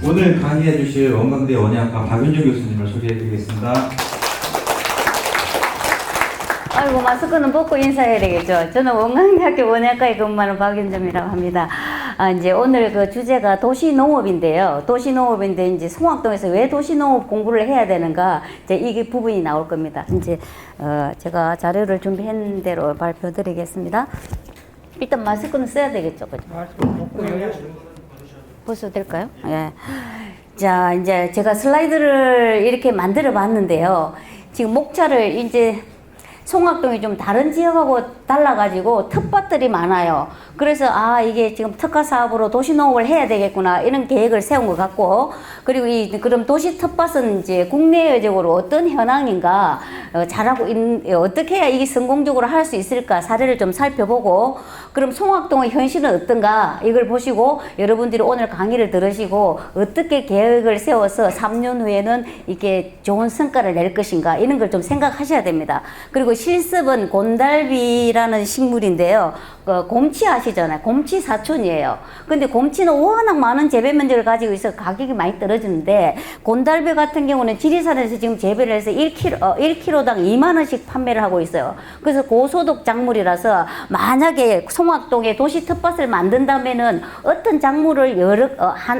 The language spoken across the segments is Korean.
오늘 강의해 주실 원광대 원예학과 박윤주 교수님을 소개해 드리겠습니다. 아이고, 마스크는 벗고 인사해야 되겠죠. 저는 원광대학교 원예학과에 근무하는 박윤주이라고 합니다. 이제 오늘 그 주제가 도시농업인데요. 도시농업인데 이제 송악동에서 왜 도시농업 공부를 해야 되는가, 이제 이게 부분이 나올 겁니다. 이제 제가 자료를 준비한 대로 발표드리겠습니다. 일단 마스크는 써야 되겠죠, 그죠? 벗어도 될까요? 예. 자, 이제 제가 슬라이드를 이렇게 만들어 봤는데요. 지금 목차를 이제 송악동이 좀 다른 지역하고 달라가지고 텃밭들이 많아요. 그래서 이게 지금 특화 사업으로 도시농업을 해야 되겠구나 이런 계획을 세운 것 같고, 그리고 그럼 도시 텃밭은 이제 국내적으로 어떤 현황인가, 잘하고 어떻게 해야 이게 성공적으로 할 수 있을까 사례를 좀 살펴보고, 그럼 송악동의 현실은 어떤가 이걸 보시고 여러분들이 오늘 강의를 들으시고 어떻게 계획을 세워서 3년 후에는 이게 좋은 성과를 낼 것인가 이런 걸 좀 생각하셔야 됩니다. 그리고 실습은 곤달비라는 식물인데요. 곰치 아시잖아요. 곰치 사촌이에요. 근데 곰치는 워낙 많은 재배 면적을 가지고 있어 가격이 많이 떨어지는데, 곤달비 같은 경우는 지리산에서 지금 재배를 해서 1kg당 2만 원씩 판매를 하고 있어요. 그래서 고소득 작물이라서 만약에 송악동에 도시 텃밭을 만든다면은 어떤 작물을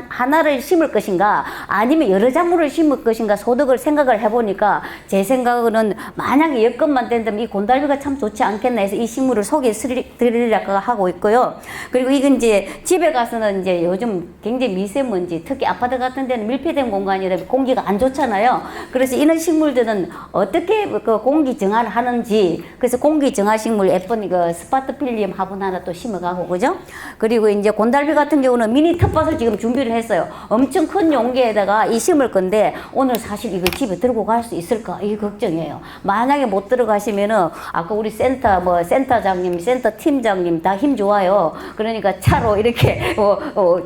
하나를 심을 것인가 아니면 여러 작물을 심을 것인가 소득을 생각을 해보니까 제 생각은 만약에 여건만 된다면 이 곤달비가 참 좋지 않겠나 해서 이 식물을 소개해 드리려고 하고 있고요. 그리고 이건 이제 집에 가서는 이제 요즘 굉장히 미세먼지, 특히 아파트 같은 데는 밀폐된 공간이라 공기가 안 좋잖아요. 그래서 이런 식물들은 어떻게 그 공기 정화를 하는지, 그래서 공기 정화 식물 예쁜 그 스파트필리엄 화분 하나 또 심어가고, 그죠? 그리고 이제 곤달비 같은 경우는 미니 텃밭을 지금 준비를 했어요. 엄청 큰 용기에다가 이 심을 건데 오늘 사실 이거 집에 들고 갈 수 있을까 이 걱정이에요. 만약에 못 들어가시면은 아까 우리 센터장님, 센터 팀장님 다 힘 좋아요. 그러니까 차로 이렇게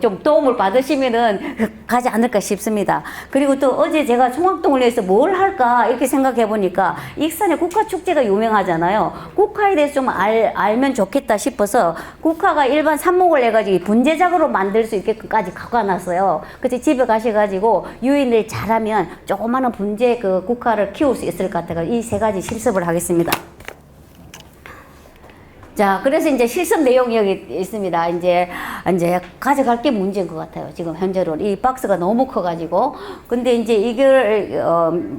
좀 도움을 받으시면은 가지 않을까 싶습니다. 그리고 또 어제 제가 송악동을 위해서 뭘 할까 이렇게 생각해 보니까 익산에 국화축제가 유명하잖아요. 국화에 대해서 좀 알면 좋겠다 싶어서 국화가 일반 삽목을 해가지고 분재작으로 만들 수 있게까지 갖고놨어요. 그래서 집에 가셔가지고 유인을 잘하면 조그마한 분재 그 국화를 키울 수 있을 것 같아서 이 세 가지 실습을 하겠습니다. 자, 그래서 이제 실습 내용이 여기 있습니다. 이제 가져갈 게 문제인 것 같아요. 지금 현재로. 이 박스가 너무 커가지고. 근데 이제 이걸,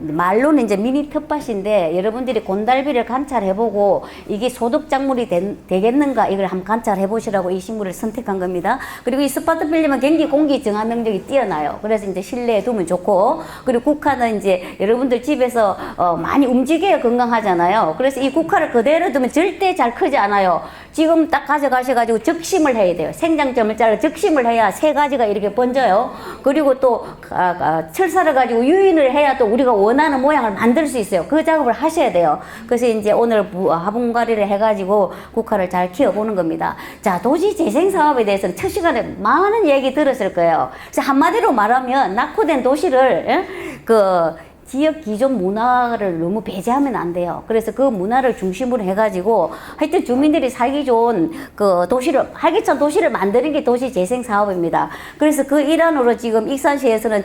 말로는 이제 미니 텃밭인데 여러분들이 곤달비를 관찰해보고 이게 소득작물이 되겠는가 이걸 한번 관찰해보시라고 이 식물을 선택한 겁니다. 그리고 이 스파트필름은 굉장히 공기 정화 능력이 뛰어나요. 그래서 이제 실내에 두면 좋고, 그리고 국화는 이제 여러분들 집에서 많이 움직여야 건강하잖아요. 그래서 이 국화를 그대로 두면 절대 잘 크지 않아요. 지금 딱 가져가셔가지고 적심을 해야 돼요. 생장점을 잘라 적심을 해야 세 가지가 이렇게 번져요. 그리고 또 철사를 가지고 유인을 해야 또 우리가 원하는 모양을 만들 수 있어요. 그 작업을 하셔야 돼요. 그래서 이제 오늘 화분갈이를 해가지고 국화를 잘 키워보는 겁니다. 자, 도시 재생 사업에 대해서는 첫 시간에 많은 얘기 들었을 거예요. 그래서 한마디로 말하면 낙후된 도시를 지역 기존 문화를 너무 배제하면 안 돼요. 그래서 그 문화를 중심으로 해가지고 하여튼 주민들이 살기 좋은 그 도시를, 활기찬 도시를 만드는 게 도시 재생 사업입니다. 그래서 그 일환으로 지금 익산시에서는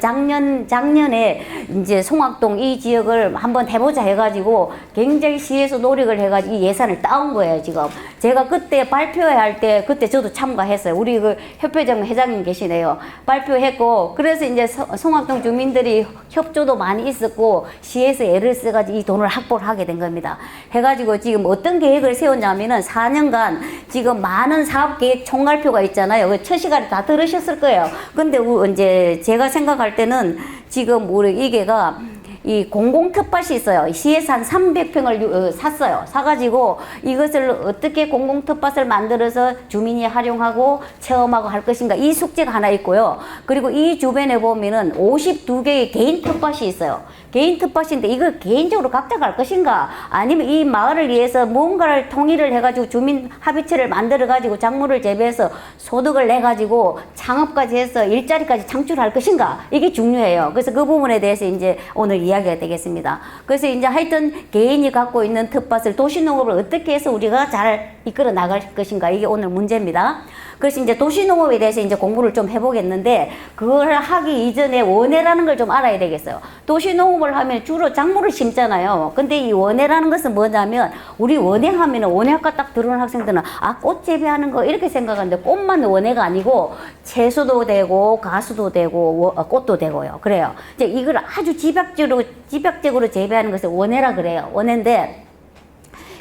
작년에 이제 송악동 이 지역을 한번 해보자 해가지고 굉장히 시에서 노력을 해가지고 이 예산을 따온 거예요, 지금. 제가 그때 발표할 때 그때 저도 참가했어요. 우리 그 협회장 회장님 계시네요. 발표했고, 그래서 이제 송악동 주민들이 협조도 많이 있었고 시에서 애를 써가지고 이 돈을 확보를 하게 된 겁니다. 해가지고 지금 어떤 계획을 세웠냐면은 4년간 지금 많은 사업계획 총괄표가 있잖아요. 그 첫 시간에 다 들으셨을 거예요. 근데 이제 제가 생각할 때는 지금 우리 이게가 이 공공 텃밭이 있어요. 시에서 한 300평을 샀어요. 사가지고 이것을 어떻게 공공 텃밭을 만들어서 주민이 활용하고 체험하고 할 것인가 이 숙제가 하나 있고요. 그리고 이 주변에 보면은 52개의 개인 텃밭이 있어요. 개인 텃밭인데 이걸 개인적으로 각자 갈 것인가 아니면 이 마을을 위해서 뭔가를 통일을 해가지고 주민 합의체를 만들어가지고 작물을 재배해서 소득을 내가지고 창업까지 해서 일자리까지 창출할 것인가 이게 중요해요. 그래서 그 부분에 대해서 이제 오늘 이야기가 되겠습니다. 그래서 이제 하여튼 개인이 갖고 있는 텃밭을 도시농업을 어떻게 해서 우리가 잘 이끌어 나갈 것인가 이게 오늘 문제입니다. 그래서 이제 도시농업에 대해서 이제 공부를 좀 해보겠는데, 그걸 하기 이전에 원해라는 걸 좀 알아야 되겠어요. 도시농업을 하면 주로 작물을 심잖아요. 근데 이 원해라는 것은 뭐냐면, 우리 원해 하면은 원예학과 딱 들어오는 학생들은 아, 꽃 재배하는 거 이렇게 생각하는데, 꽃만 원해가 아니고 채소도 되고 가수도 되고 꽃도 되고요. 그래요. 이제 이걸 아주 집약적으로 재배하는 것을 원해라 그래요. 원해인데,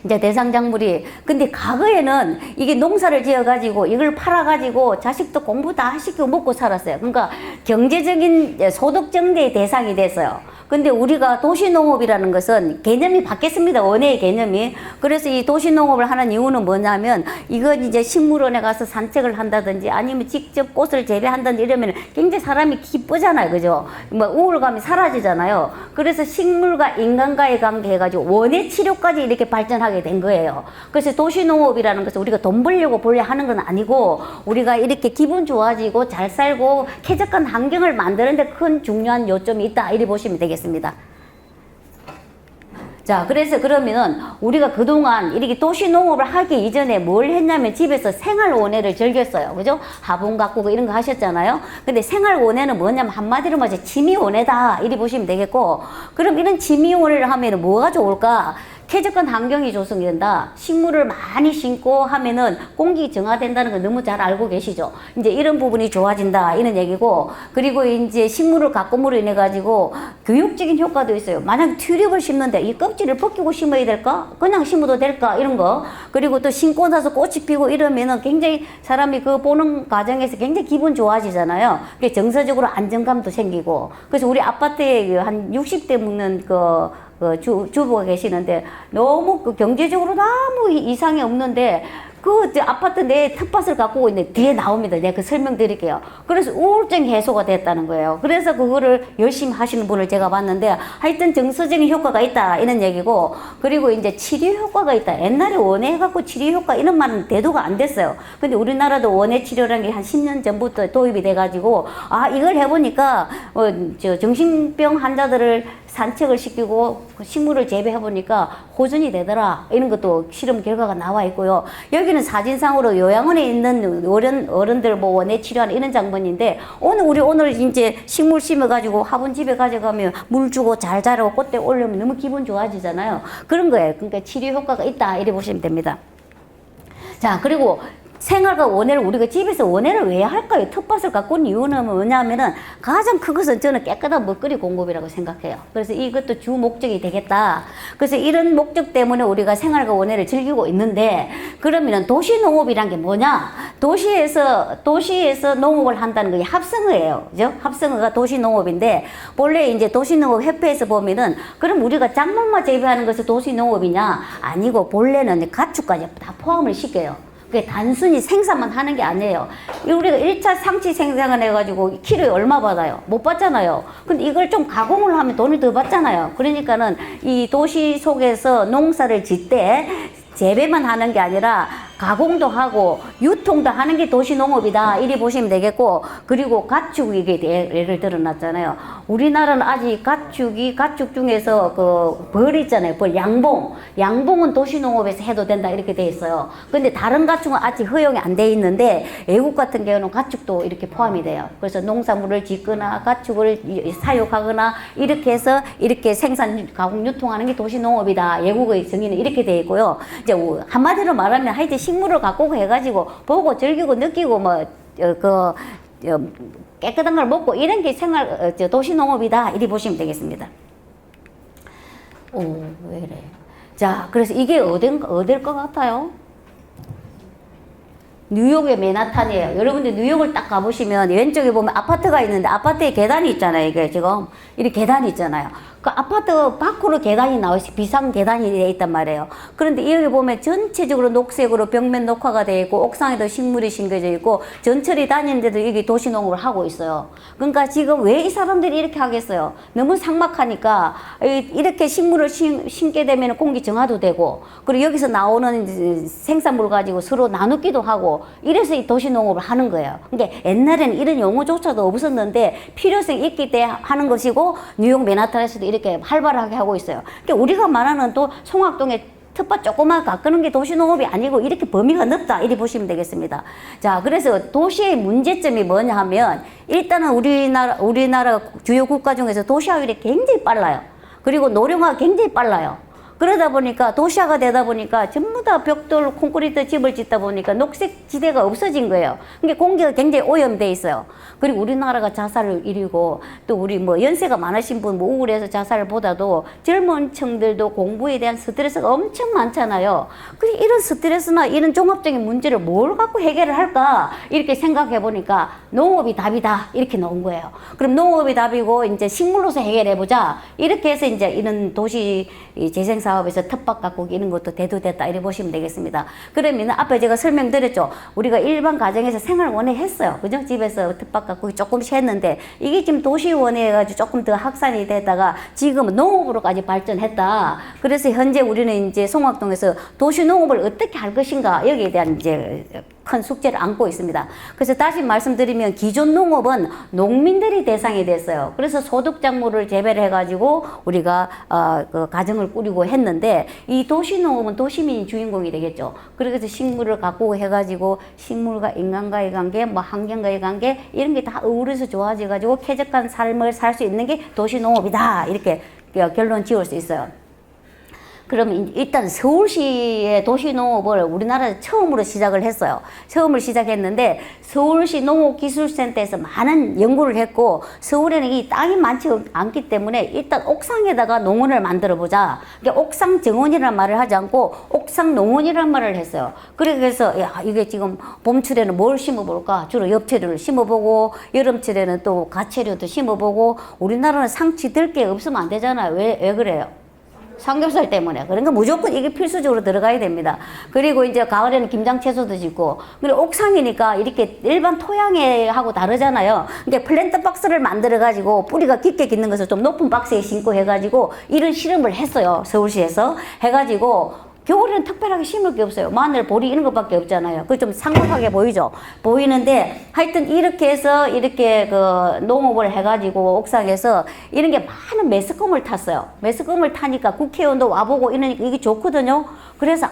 이제 대상작물이, 근데 과거에는 이게 농사를 지어가지고 이걸 팔아가지고 자식도 공부 다 시키고 먹고 살았어요. 그러니까 경제적인 소득 증대의 대상이 됐어요. 근데 우리가 도시농업이라는 것은 개념이 바뀌었습니다. 원예의 개념이. 그래서 이 도시농업을 하는 이유는 뭐냐면, 이건 이제 식물원에 가서 산책을 한다든지 아니면 직접 꽃을 재배한다든지 이러면 굉장히 사람이 기쁘잖아요. 그죠? 뭐 우울감이 사라지잖아요. 그래서 식물과 인간과의 관계 해가지고 원예 치료까지 이렇게 발전하게 된 거예요. 그래서 도시농업이라는 것은 우리가 돈 벌려고 본래 하는 건 아니고, 우리가 이렇게 기분 좋아지고 잘 살고 쾌적한 환경을 만드는데 큰 중요한 요점이 있다, 이렇게 보시면 되겠습니다. 자, 그래서 그러면은 우리가 그동안 이렇게 도시농업을 하기 이전에 뭘 했냐면, 집에서 생활원예를 즐겼어요. 그죠? 화분 가꾸고 이런 거 하셨잖아요. 근데 생활원예는 뭐냐면 한마디로 말해서 취미원예다, 이렇게 보시면 되겠고, 그럼 이런 취미원예를 하면 뭐가 좋을까? 쾌적한 환경이 조성이 된다. 식물을 많이 심고 하면은 공기 정화된다는 거 너무 잘 알고 계시죠? 이제 이런 부분이 좋아진다, 이런 얘기고, 그리고 이제 식물을 가꿈으로 인해 가지고 교육적인 효과도 있어요. 만약 튤립을 심는데 이 껍질을 벗기고 심어야 될까? 그냥 심어도 될까? 이런 거. 그리고 또 심고 나서 꽃이 피고 이러면은 굉장히 사람이 그 보는 과정에서 굉장히 기분 좋아지잖아요. 그게 정서적으로 안정감도 생기고. 그래서 우리 아파트에 한 60대 먹는 주부가 계시는데, 너무 경제적으로 너무 이상이 없는데, 아파트 내 텃밭을 가꾸고 있는데 뒤에 나옵니다. 내가 그 설명드릴게요. 그래서 우울증 해소가 됐다는 거예요. 그래서 그거를 열심히 하시는 분을 제가 봤는데, 하여튼 정서적인 효과가 있다, 이런 얘기고, 그리고 이제 치료 효과가 있다. 옛날에 원예 해갖고 치료 효과 이런 말은 대두가 안 됐어요. 근데 우리나라도 원예 치료라는 게 한 10년 전부터 도입이 돼가지고, 아, 이걸 해보니까, 정신병 환자들을 산책을 시키고 식물을 재배해보니까 호전이 되더라, 이런 것도 실험 결과가 나와 있고요. 여기는 사진상으로 요양원에 있는 어른들 뭐 원예 치료하는 이런 장면인데, 오늘 이제 식물 심어가지고 화분 집에 가져가면 물 주고 잘 자라고 꽃대 올리면 너무 기분 좋아지잖아요. 그런 거예요. 그러니까 치료 효과가 있다, 이렇게 보시면 됩니다. 자, 그리고 생활과 원예를 우리가 집에서 원예를 왜 할까요? 텃밭을 가꾼 이유는 뭐냐면은, 가장 큰 것은 저는 깨끗한 먹거리 공급이라고 생각해요. 그래서 이것도 주 목적이 되겠다. 그래서 이런 목적 때문에 우리가 생활과 원예를 즐기고 있는데, 그러면은 도시농업이란 게 뭐냐? 도시에서 농업을 한다는 게 합성어예요. 그죠? 합성어가 도시농업인데, 본래 이제 도시농업협회에서 보면은, 그럼 우리가 작물만 재배하는 것이 도시농업이냐? 아니고, 본래는 가축까지 다 포함을 시켜요. 그게 단순히 생산만 하는 게 아니에요. 우리가 1차 상치 생산을 해가지고 키로에 얼마 받아요? 못 받잖아요. 근데 이걸 좀 가공을 하면 돈을 더 받잖아요. 그러니까는 이 도시 속에서 농사를 짓 때 재배만 하는 게 아니라 가공도 하고 유통도 하는 게 도시농업이다, 이리 보시면 되겠고, 그리고 가축, 이게 예를 들어 놨잖아요. 우리나라는 아직 가축 중에서 벌 있잖아요. 벌, 양봉은 도시농업에서 해도 된다, 이렇게 돼 있어요. 근데 다른 가축은 아직 허용이 안 돼 있는데, 외국 같은 경우는 가축도 이렇게 포함이 돼요. 그래서 농산물을 짓거나 가축을 사육하거나 이렇게 해서 이렇게 생산, 가공, 유통하는 게 도시농업이다. 외국의 정의는 이렇게 돼 있고요. 이제 한마디로 말하면 하여튼 식물을 가꾸고 해가지고 보고 즐기고 느끼고 깨끗한 걸 먹고 이런 게 도시농업이다, 이리 보시면 되겠습니다. 왜 이래. 자, 그래서 이게 어딜 것 같아요? 뉴욕의 맨하탄이에요. 여러분들 뉴욕을 딱 가보시면 왼쪽에 보면 아파트가 있는데, 아파트에 계단이 있잖아요. 이게 지금 이렇게 계단이 있잖아요. 그 아파트 밖으로 계단이 나와서 비상 계단이 되어 있단 말이에요. 그런데 여기 보면 전체적으로 녹색으로 벽면 녹화가 되어 있고, 옥상에도 식물이 심겨져 있고, 전철이 다니는데도 여기 도시농업을 하고 있어요. 그러니까 지금 왜 이 사람들이 이렇게 하겠어요? 너무 삭막하니까 이렇게 식물을 심게 되면 공기 정화도 되고, 그리고 여기서 나오는 생산물 가지고 서로 나누기도 하고, 이래서 이 도시농업을 하는 거예요. 그러니까 옛날에는 이런 용어조차도 없었는데 필요성이 있기 때문에 하는 것이고, 뉴욕 맨하탄에서도 이렇게 활발하게 하고 있어요. 그러니까 우리가 말하는 또 송악동의 텃밭 조그만 가꾸는 게 도시농업이 아니고 이렇게 범위가 넓다 이렇게 보시면 되겠습니다. 자, 그래서 도시의 문제점이 뭐냐 하면 일단은 우리나라 주요 국가 중에서 도시화율이 굉장히 빨라요. 그리고 노령화가 굉장히 빨라요. 그러다 보니까 도시화가 되다 보니까 전부 다 벽돌 콘크리트 집을 짓다 보니까 녹색 지대가 없어진 거예요. 그러니까 공기가 굉장히 오염돼 있어요. 그리고 우리나라가 자살을 일이고 또 우리 뭐 연세가 많으신 분 뭐 우울해서 자살보다도 젊은 층들도 공부에 대한 스트레스가 엄청 많잖아요. 그래서 이런 스트레스나 이런 종합적인 문제를 뭘 갖고 해결을 할까 이렇게 생각해 보니까 농업이 답이다 이렇게 나온 거예요. 그럼 농업이 답이고 이제 식물로서 해결해 보자 이렇게 해서 이제 이런 도시 재생 사업에서 텃밭 가꾸기 이런 것도 대두됐다 이렇게 보시면 되겠습니다. 그러면 앞에 제가 설명드렸죠. 우리가 일반 가정에서 생활원에 했어요. 그죠? 집에서 텃밭 가꾸기 조금씩 했는데 이게 지금 도시원에 해가지고 조금 더 확산이 되다가 지금은 농업으로까지 발전했다. 그래서 현재 우리는 이제 송악동에서 도시농업을 어떻게 할 것인가 여기에 대한 이제 큰 숙제를 안고 있습니다. 그래서 다시 말씀드리면 기존 농업은 농민들이 대상이 됐어요. 그래서 소득작물을 재배를 해가지고 우리가 그 가정을 꾸리고 했는데 이 도시농업은 도시민이 주인공이 되겠죠. 그래서 식물을 가꾸고 해가지고 식물과 인간과의 관계, 뭐 환경과의 관계 이런 게 다 어우러서 좋아져가지고 쾌적한 삶을 살 수 있는 게 도시농업이다 이렇게 결론 지을 수 있어요. 그러면 일단 서울시의 도시농업을 우리나라에서 처음으로 시작을 했어요. 처음으로 시작했는데 서울시 농업기술센터에서 많은 연구를 했고 서울에는 이 땅이 많지 않기 때문에 일단 옥상에다가 농원을 만들어 보자. 그러니까 옥상 정원이라는 말을 하지 않고 옥상 농원이라는 말을 했어요. 그래서 야 이게 지금 봄철에는 뭘 심어볼까? 주로 엽채를 심어보고 여름철에는 또 가채류도 심어보고 우리나라는 상치 들 게 없으면 안 되잖아요. 왜 그래요? 삼겹살 때문에. 그러니까 무조건 이게 필수적으로 들어가야 됩니다. 그리고 이제 가을에는 김장 채소도 짓고. 그리고 옥상이니까 이렇게 일반 토양에 하고 다르잖아요. 근데 플랜트 박스를 만들어가지고 뿌리가 깊게 깃는 것을 좀 높은 박스에 심고 해가지고 이런 실험을 했어요. 서울시에서. 해가지고 겨울에는 특별하게 심을 게 없어요. 마늘, 보리 이런 것밖에 없잖아요. 그게 좀 상급하게 보이죠? 보이는데 하여튼 이렇게 해서 이렇게 그 농업을 해가지고 옥상에서 이런 게 많은 매스컴을 탔어요. 매스컴을 타니까 국회의원도 와보고 이러니까 이게 좋거든요. 그래서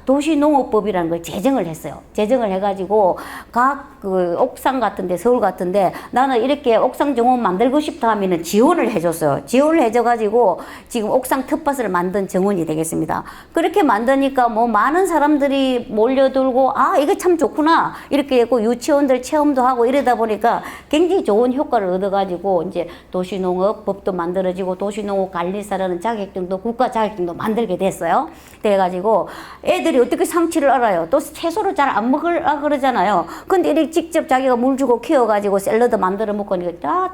도시농업법이라는 걸 제정을 했어요. 제정을 해가지고 각 그 옥상 같은데 서울 같은데 나는 이렇게 옥상 정원 만들고 싶다 하면은 지원을 해줬어요. 지원을 해줘가지고 지금 옥상 텃밭을 만든 정원이 되겠습니다. 그렇게 만드니까 뭐 많은 사람들이 몰려들고 이게 참 좋구나 이렇게 했고 유치원들 체험도 하고 이러다 보니까 굉장히 좋은 효과를 얻어가지고 이제 도시농업법도 만들어지고 도시농업관리사라는 자격증도 국가 자격증도 만들게 됐어요. 그래가지고 애들이 어떻게 상치를 알아요? 또 채소를 잘 안 먹으라 그러잖아요. 근데 이렇게 직접 자기가 물 주고 키워가지고 샐러드 만들어 먹고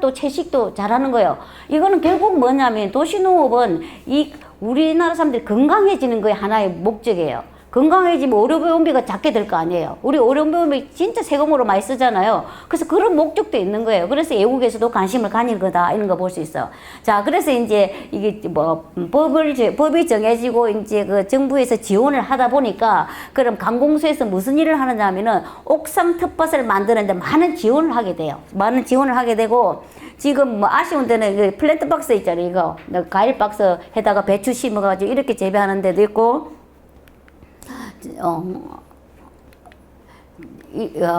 또 채식도 잘하는 거예요. 이거는 결국 뭐냐면 도시농업은 이 우리나라 사람들이 건강해지는 거에 하나의 목적이에요. 건강해지면 의료보험비가 작게 될 거 아니에요. 우리 의료보험비 진짜 세금으로 많이 쓰잖아요. 그래서 그런 목적도 있는 거예요. 그래서 외국에서도 관심을 가질 거다 이런 거 볼 수 있어요. 자, 그래서 이제 이게 뭐 법이 정해지고 이제 그 정부에서 지원을 하다 보니까 그럼 관공서에서 무슨 일을 하느냐 하면은 옥상 텃밭을 만드는데 많은 지원을 하게 돼요. 많은 지원을 하게 되고 지금 뭐 아쉬운 데는 플랜트 박스 있잖아요. 이거 과일 박스에다가 배추 심어가지고 이렇게 재배하는 데도 있고.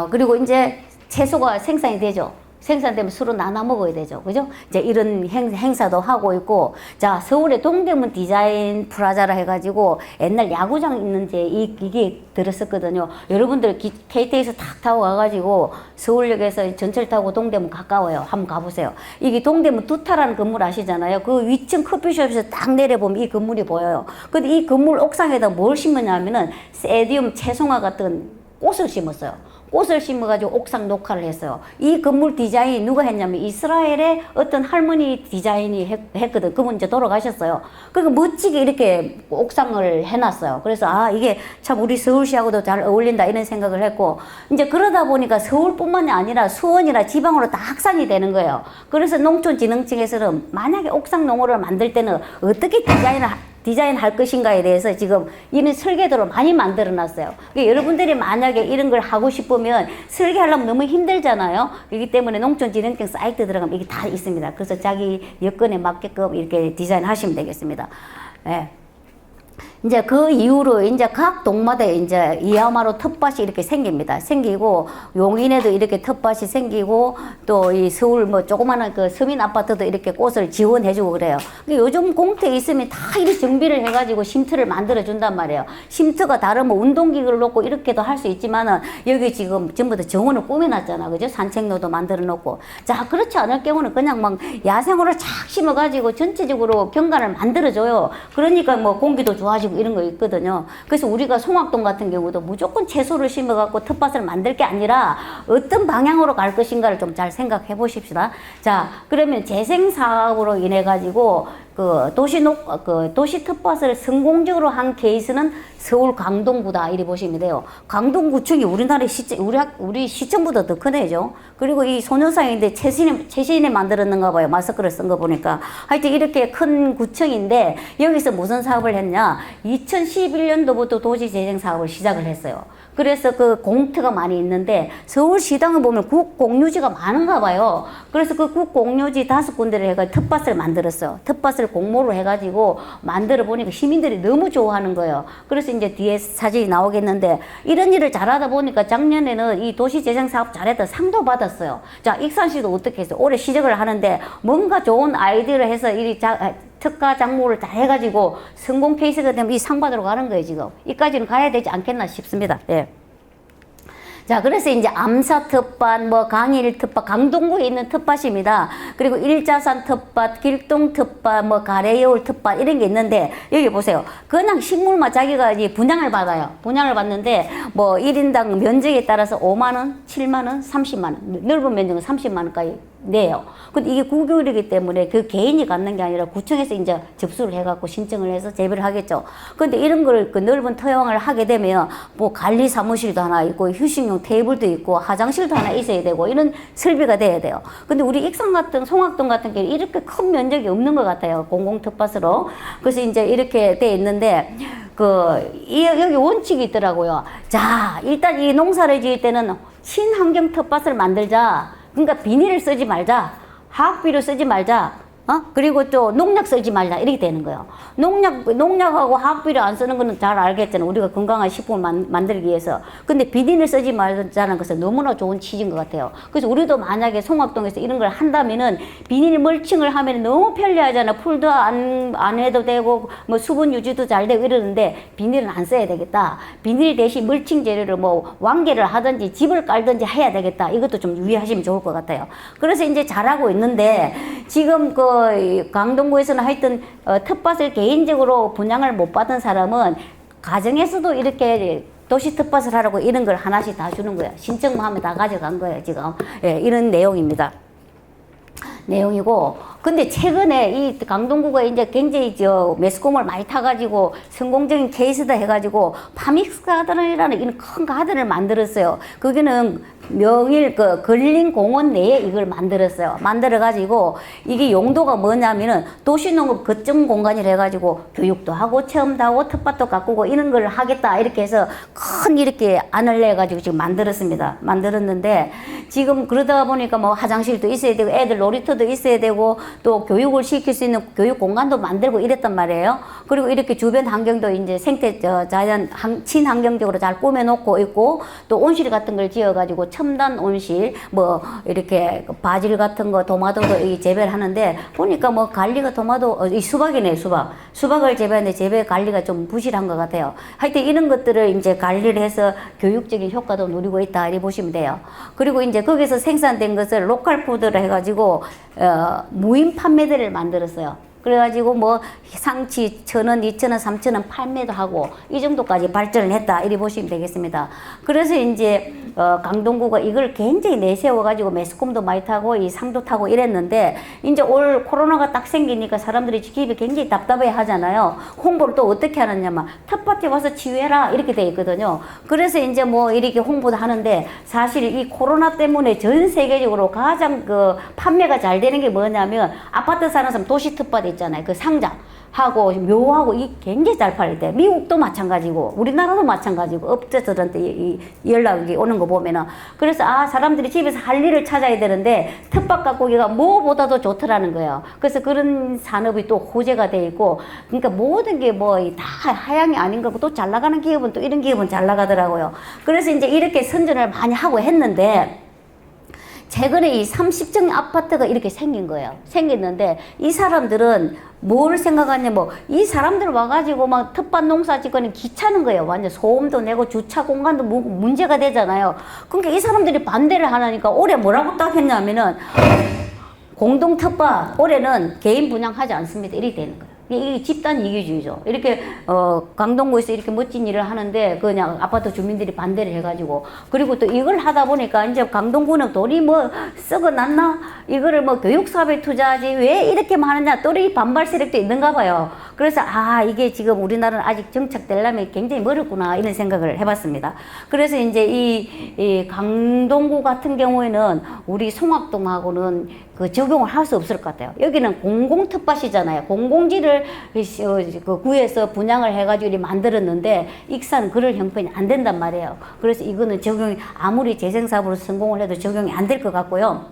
그리고 이제 채소가 생산이 되죠. 생산되면 서로 나눠 먹어야 되죠. 그죠? 이제 이런 행사도 하고 있고. 자, 서울에 동대문 디자인 프라자라 해가지고 옛날 야구장 있는데 이게 들었었거든요. 여러분들 KT에서 탁 타고 가가지고 서울역에서 전철 타고 동대문 가까워요. 한번 가보세요. 이게 동대문 두타라는 건물 아시잖아요. 그 위층 커피숍에서 딱 내려보면 이 건물이 보여요. 근데 이 건물 옥상에다 뭘 심었냐면은 세디움 채송화 같은 꽃을 심었어요. 꽃을 심어가지고 옥상 녹화를 했어요. 이 건물 디자인 누가 했냐면 이스라엘의 어떤 할머니 디자인이 했거든. 그분 이제 돌아가셨어요. 그러니까 멋지게 이렇게 옥상을 해놨어요. 그래서 이게 참 우리 서울시하고도 잘 어울린다 이런 생각을 했고 이제 그러다 보니까 서울뿐만이 아니라 수원이나 지방으로 다 확산이 되는 거예요. 그래서 농촌진흥청에서는 만약에 옥상 농어를 만들 때는 어떻게 디자인할 것인가에 대해서 지금 이런 설계도를 많이 만들어 놨어요. 그러니까 여러분들이 만약에 이런 걸 하고 싶으면 설계하려면 너무 힘들잖아요. 그렇기 때문에 농촌진흥청 사이트 들어가면 이게 다 있습니다. 그래서 자기 여건에 맞게끔 이렇게 디자인하시면 되겠습니다. 예. 이제 그 이후로 이제 각 동마다 이제 이하마로 텃밭이 이렇게 생깁니다. 생기고 용인에도 이렇게 텃밭이 생기고 또 이 서울 뭐 조그마한 그 서민 아파트도 이렇게 꽃을 지원해주고 그래요. 근데 요즘 공터에 있으면 다 이렇게 정비를 해가지고 쉼터를 만들어 준단 말이에요. 쉼터가 다른 뭐 운동기구를 놓고 이렇게도 할 수 있지만은 여기 지금 전부 다 정원을 꾸며놨잖아, 그죠? 산책로도 만들어 놓고. 자, 그렇지 않을 경우는 그냥 막 야생으로 착 심어가지고 전체적으로 경관을 만들어줘요. 그러니까 뭐 공기도 좋아지고 이런 거 있거든요. 그래서 우리가 송악동 같은 경우도 무조건 채소를 심어갖고 텃밭을 만들 게 아니라 어떤 방향으로 갈 것인가를 좀 잘 생각해 보십시다. 자, 그러면 재생 사업으로 인해 가지고 그 도시 텃밭을 성공적으로 한 케이스는 서울 강동구다 이리 보시면 돼요. 강동구청이 우리나라의 우리 시청보다 더 크네죠. 그리고 이 소녀상인데 최신에 만들었는가 봐요. 마스크를 쓴 거 보니까. 하여튼 이렇게 큰 구청인데 여기서 무슨 사업을 했냐? 2011년도부터 도시 재생 사업을 시작을 했어요. 그래서 그 공터가 많이 있는데 서울시당을 보면 국공유지가 많은가 봐요. 그래서 그 국공유지 5군데를 해가지고 텃밭을 만들었어요. 텃밭을 공모로 해가지고 만들어 보니까 시민들이 너무 좋아하는 거예요. 그래서 이제 뒤에 사진이 나오겠는데 이런 일을 잘하다 보니까 작년에는 이 도시재생사업 잘했다 상도 받았어요. 자, 익산시도 어떻게 했어요? 올해 시작을 하는데 뭔가 좋은 아이디어를 해서 특가 작물을 다 해가지고 성공 케이스가 되면 이 상 받으러 가는 거예요, 지금. 이까지는 가야 되지 않겠나 싶습니다. 예. 자, 그래서 이제 암사 텃밭, 뭐 강일 텃밭, 강동구에 있는 텃밭입니다. 그리고 일자산 텃밭, 길동 텃밭, 뭐 가래여울 텃밭 이런 게 있는데 여기 보세요. 그냥 식물만 자기가 이제 분양을 받아요. 분양을 받는데 뭐 1인당 면적에 따라서 5만 원, 7만 원, 30만 원, 넓은 면적은 30만 원까지 내요. 근데 이게 국유이기 때문에 그 개인이 갖는 게 아니라 구청에서 이제 접수를 해갖고 신청을 해서 재배를 하겠죠. 근데 이런 걸 그 넓은 토양을 하게 되면 뭐 관리 사무실도 하나 있고 휴식용 테이블도 있고 화장실도 하나 있어야 되고 이런 설비가 돼야 돼요. 근데 우리 익산 같은 송악동 같은 경우 이렇게 큰 면적이 없는 것 같아요. 공공 텃밭으로. 그래서 이제 이렇게 돼 있는데 여기 원칙이 있더라고요. 자, 일단 이 농사를 지을 때는 친환경 텃밭을 만들자. 그러니까 비닐을 쓰지 말자. 화학비료 쓰지 말자. 그리고 또 농약 쓰지 말자. 이렇게 되는 거예요. 농약하고 화학비료 안 쓰는 거는 잘 알겠잖아요. 우리가 건강한 식품을 만들기 위해서. 근데 비닐을 쓰지 말자는 것은 너무나 좋은 취지인 것 같아요. 그래서 우리도 만약에 송악동에서 이런 걸 한다면은 비닐 멀칭을 하면 너무 편리하잖아. 풀도 안 해도 되고, 뭐 수분 유지도 잘 되고 이러는데 비닐은 안 써야 되겠다. 비닐 대신 멀칭 재료를 뭐 왕개를 하든지 집을 깔든지 해야 되겠다. 이것도 좀 유의하시면 좋을 것 같아요. 그래서 이제 잘하고 있는데 지금 강동구에서는 하여튼 텃밭을 개인적으로 분양을 못 받은 사람은 가정에서도 이렇게 도시 텃밭을 하라고 이런 걸 하나씩 다 주는 거예요. 신청만 하면 다 가져간 거예요, 지금. 예, 이런 내용입니다. 내용이고, 근데 최근에 이 강동구가 이제 굉장히 매스컴을 많이 타가지고 성공적인 케이스다 해가지고 파믹스 가든이라는 이런 큰 가든을 만들었어요. 거기는 명일 근린공원 내에 이걸 만들었어요. 만들어가지고 이게 용도가 뭐냐면은 도시농업 거점 공간이라 해가지고 교육도 하고 체험도 하고 텃밭도 가꾸고 이런 걸 하겠다 이렇게 해서 큰 이렇게 안을 내가지고 지금 만들었습니다. 만들었는데 지금 그러다 보니까 뭐 화장실도 있어야 되고 애들 놀이터도 있어야 되고 또 교육을 시킬 수 있는 교육 공간도 만들고 이랬단 말이에요. 그리고 이렇게 주변 환경도 이제 자연 친환경적으로 잘 꾸며놓고 있고 또 온실 같은 걸 지어가지고 첨단 온실 뭐 이렇게 바질 같은 거 도마도도 재배를 하는데 보니까 뭐 관리가 이 수박이네 수박을 재배하는데 재배 관리가 좀 부실한 것 같아요. 하여튼 이런 것들을 이제 관리를 해서 교육적인 효과도 누리고 있다 이렇게 보시면 돼요. 그리고 이제 거기서 생산된 것을 로컬 푸드를 해가지고 무인 판매대를 만들었어요. 그래가지고 뭐 상치 1,000원, 2,000원, 3,000원 판매도 하고 이 정도까지 발전을 했다 이리 보시면 되겠습니다. 그래서 이제 강동구가 이걸 굉장히 내세워가지고 매스컴도 많이 타고 이 상도 타고 이랬는데 이제 올 코로나가 딱 생기니까 사람들이 기입이 굉장히 답답해 하잖아요. 홍보를 또 어떻게 하느냐면 텃밭에 와서 치유해라 이렇게 돼 있거든요. 그래서 이제 뭐 이렇게 홍보도 하는데 사실 이 코로나 때문에 전 세계적으로 가장 판매가 잘 되는 게 뭐냐면 아파트 사는 사람 도시 텃밭 있잖아요. 그 상자 하고 묘하고 이 굉장히 잘 팔릴 때 미국도 마찬가지고 우리나라도 마찬가지고 업체들한테 이 연락이 오는 거 보면은 그래서 사람들이 집에서 할 일을 찾아야 되는데 텃밭 가꾸기가 뭐보다도 좋더라는 거예요. 그래서 그런 산업이 또 호재가 돼 있고 그러니까 모든 게 뭐 다 하향이 아닌 거고 또 잘 나가는 기업은 또 이런 기업은 잘 나가더라고요. 그래서 이제 이렇게 선전을 많이 하고 했는데 최근에 이 30층 아파트가 이렇게 생긴 거예요. 생겼는데 이 사람들은 뭘 생각하냐 이 사람들 와가지고 막 텃밭 농사 짓고는 귀찮은 거예요. 완전 소음도 내고 주차 공간도 문제가 되잖아요. 그러니까 이 사람들이 반대를 하니까 올해 뭐라고 딱 했냐면은 공동 텃밭 올해는 개인 분양하지 않습니다. 이렇게 되는 거예요. 이게 집단 이기주의죠. 이렇게 강동구에서 이렇게 멋진 일을 하는데 그냥 아파트 주민들이 반대를 해가지고 그리고 또 이걸 하다 보니까 이제 강동구는 돈이 뭐 썩어 났나 이거를 뭐 교육 사업에 투자하지 왜 이렇게만 하느냐 또 이 반발 세력도 있는가 봐요. 그래서 이게 지금 우리나라는 아직 정착되려면 굉장히 멀었구나 이런 생각을 해봤습니다. 그래서 이제 이 강동구 같은 경우에는 우리 송악동하고는 그 적용을 할 수 없을 것 같아요. 여기는 공공 텃밭이잖아요. 공공지를 그 구에서 분양을 해가지고 만들었는데 익산은 그럴 형편이 안 된단 말이에요. 그래서 이거는 적용이 아무리 재생사업으로 성공을 해도 적용이 안 될 것 같고요.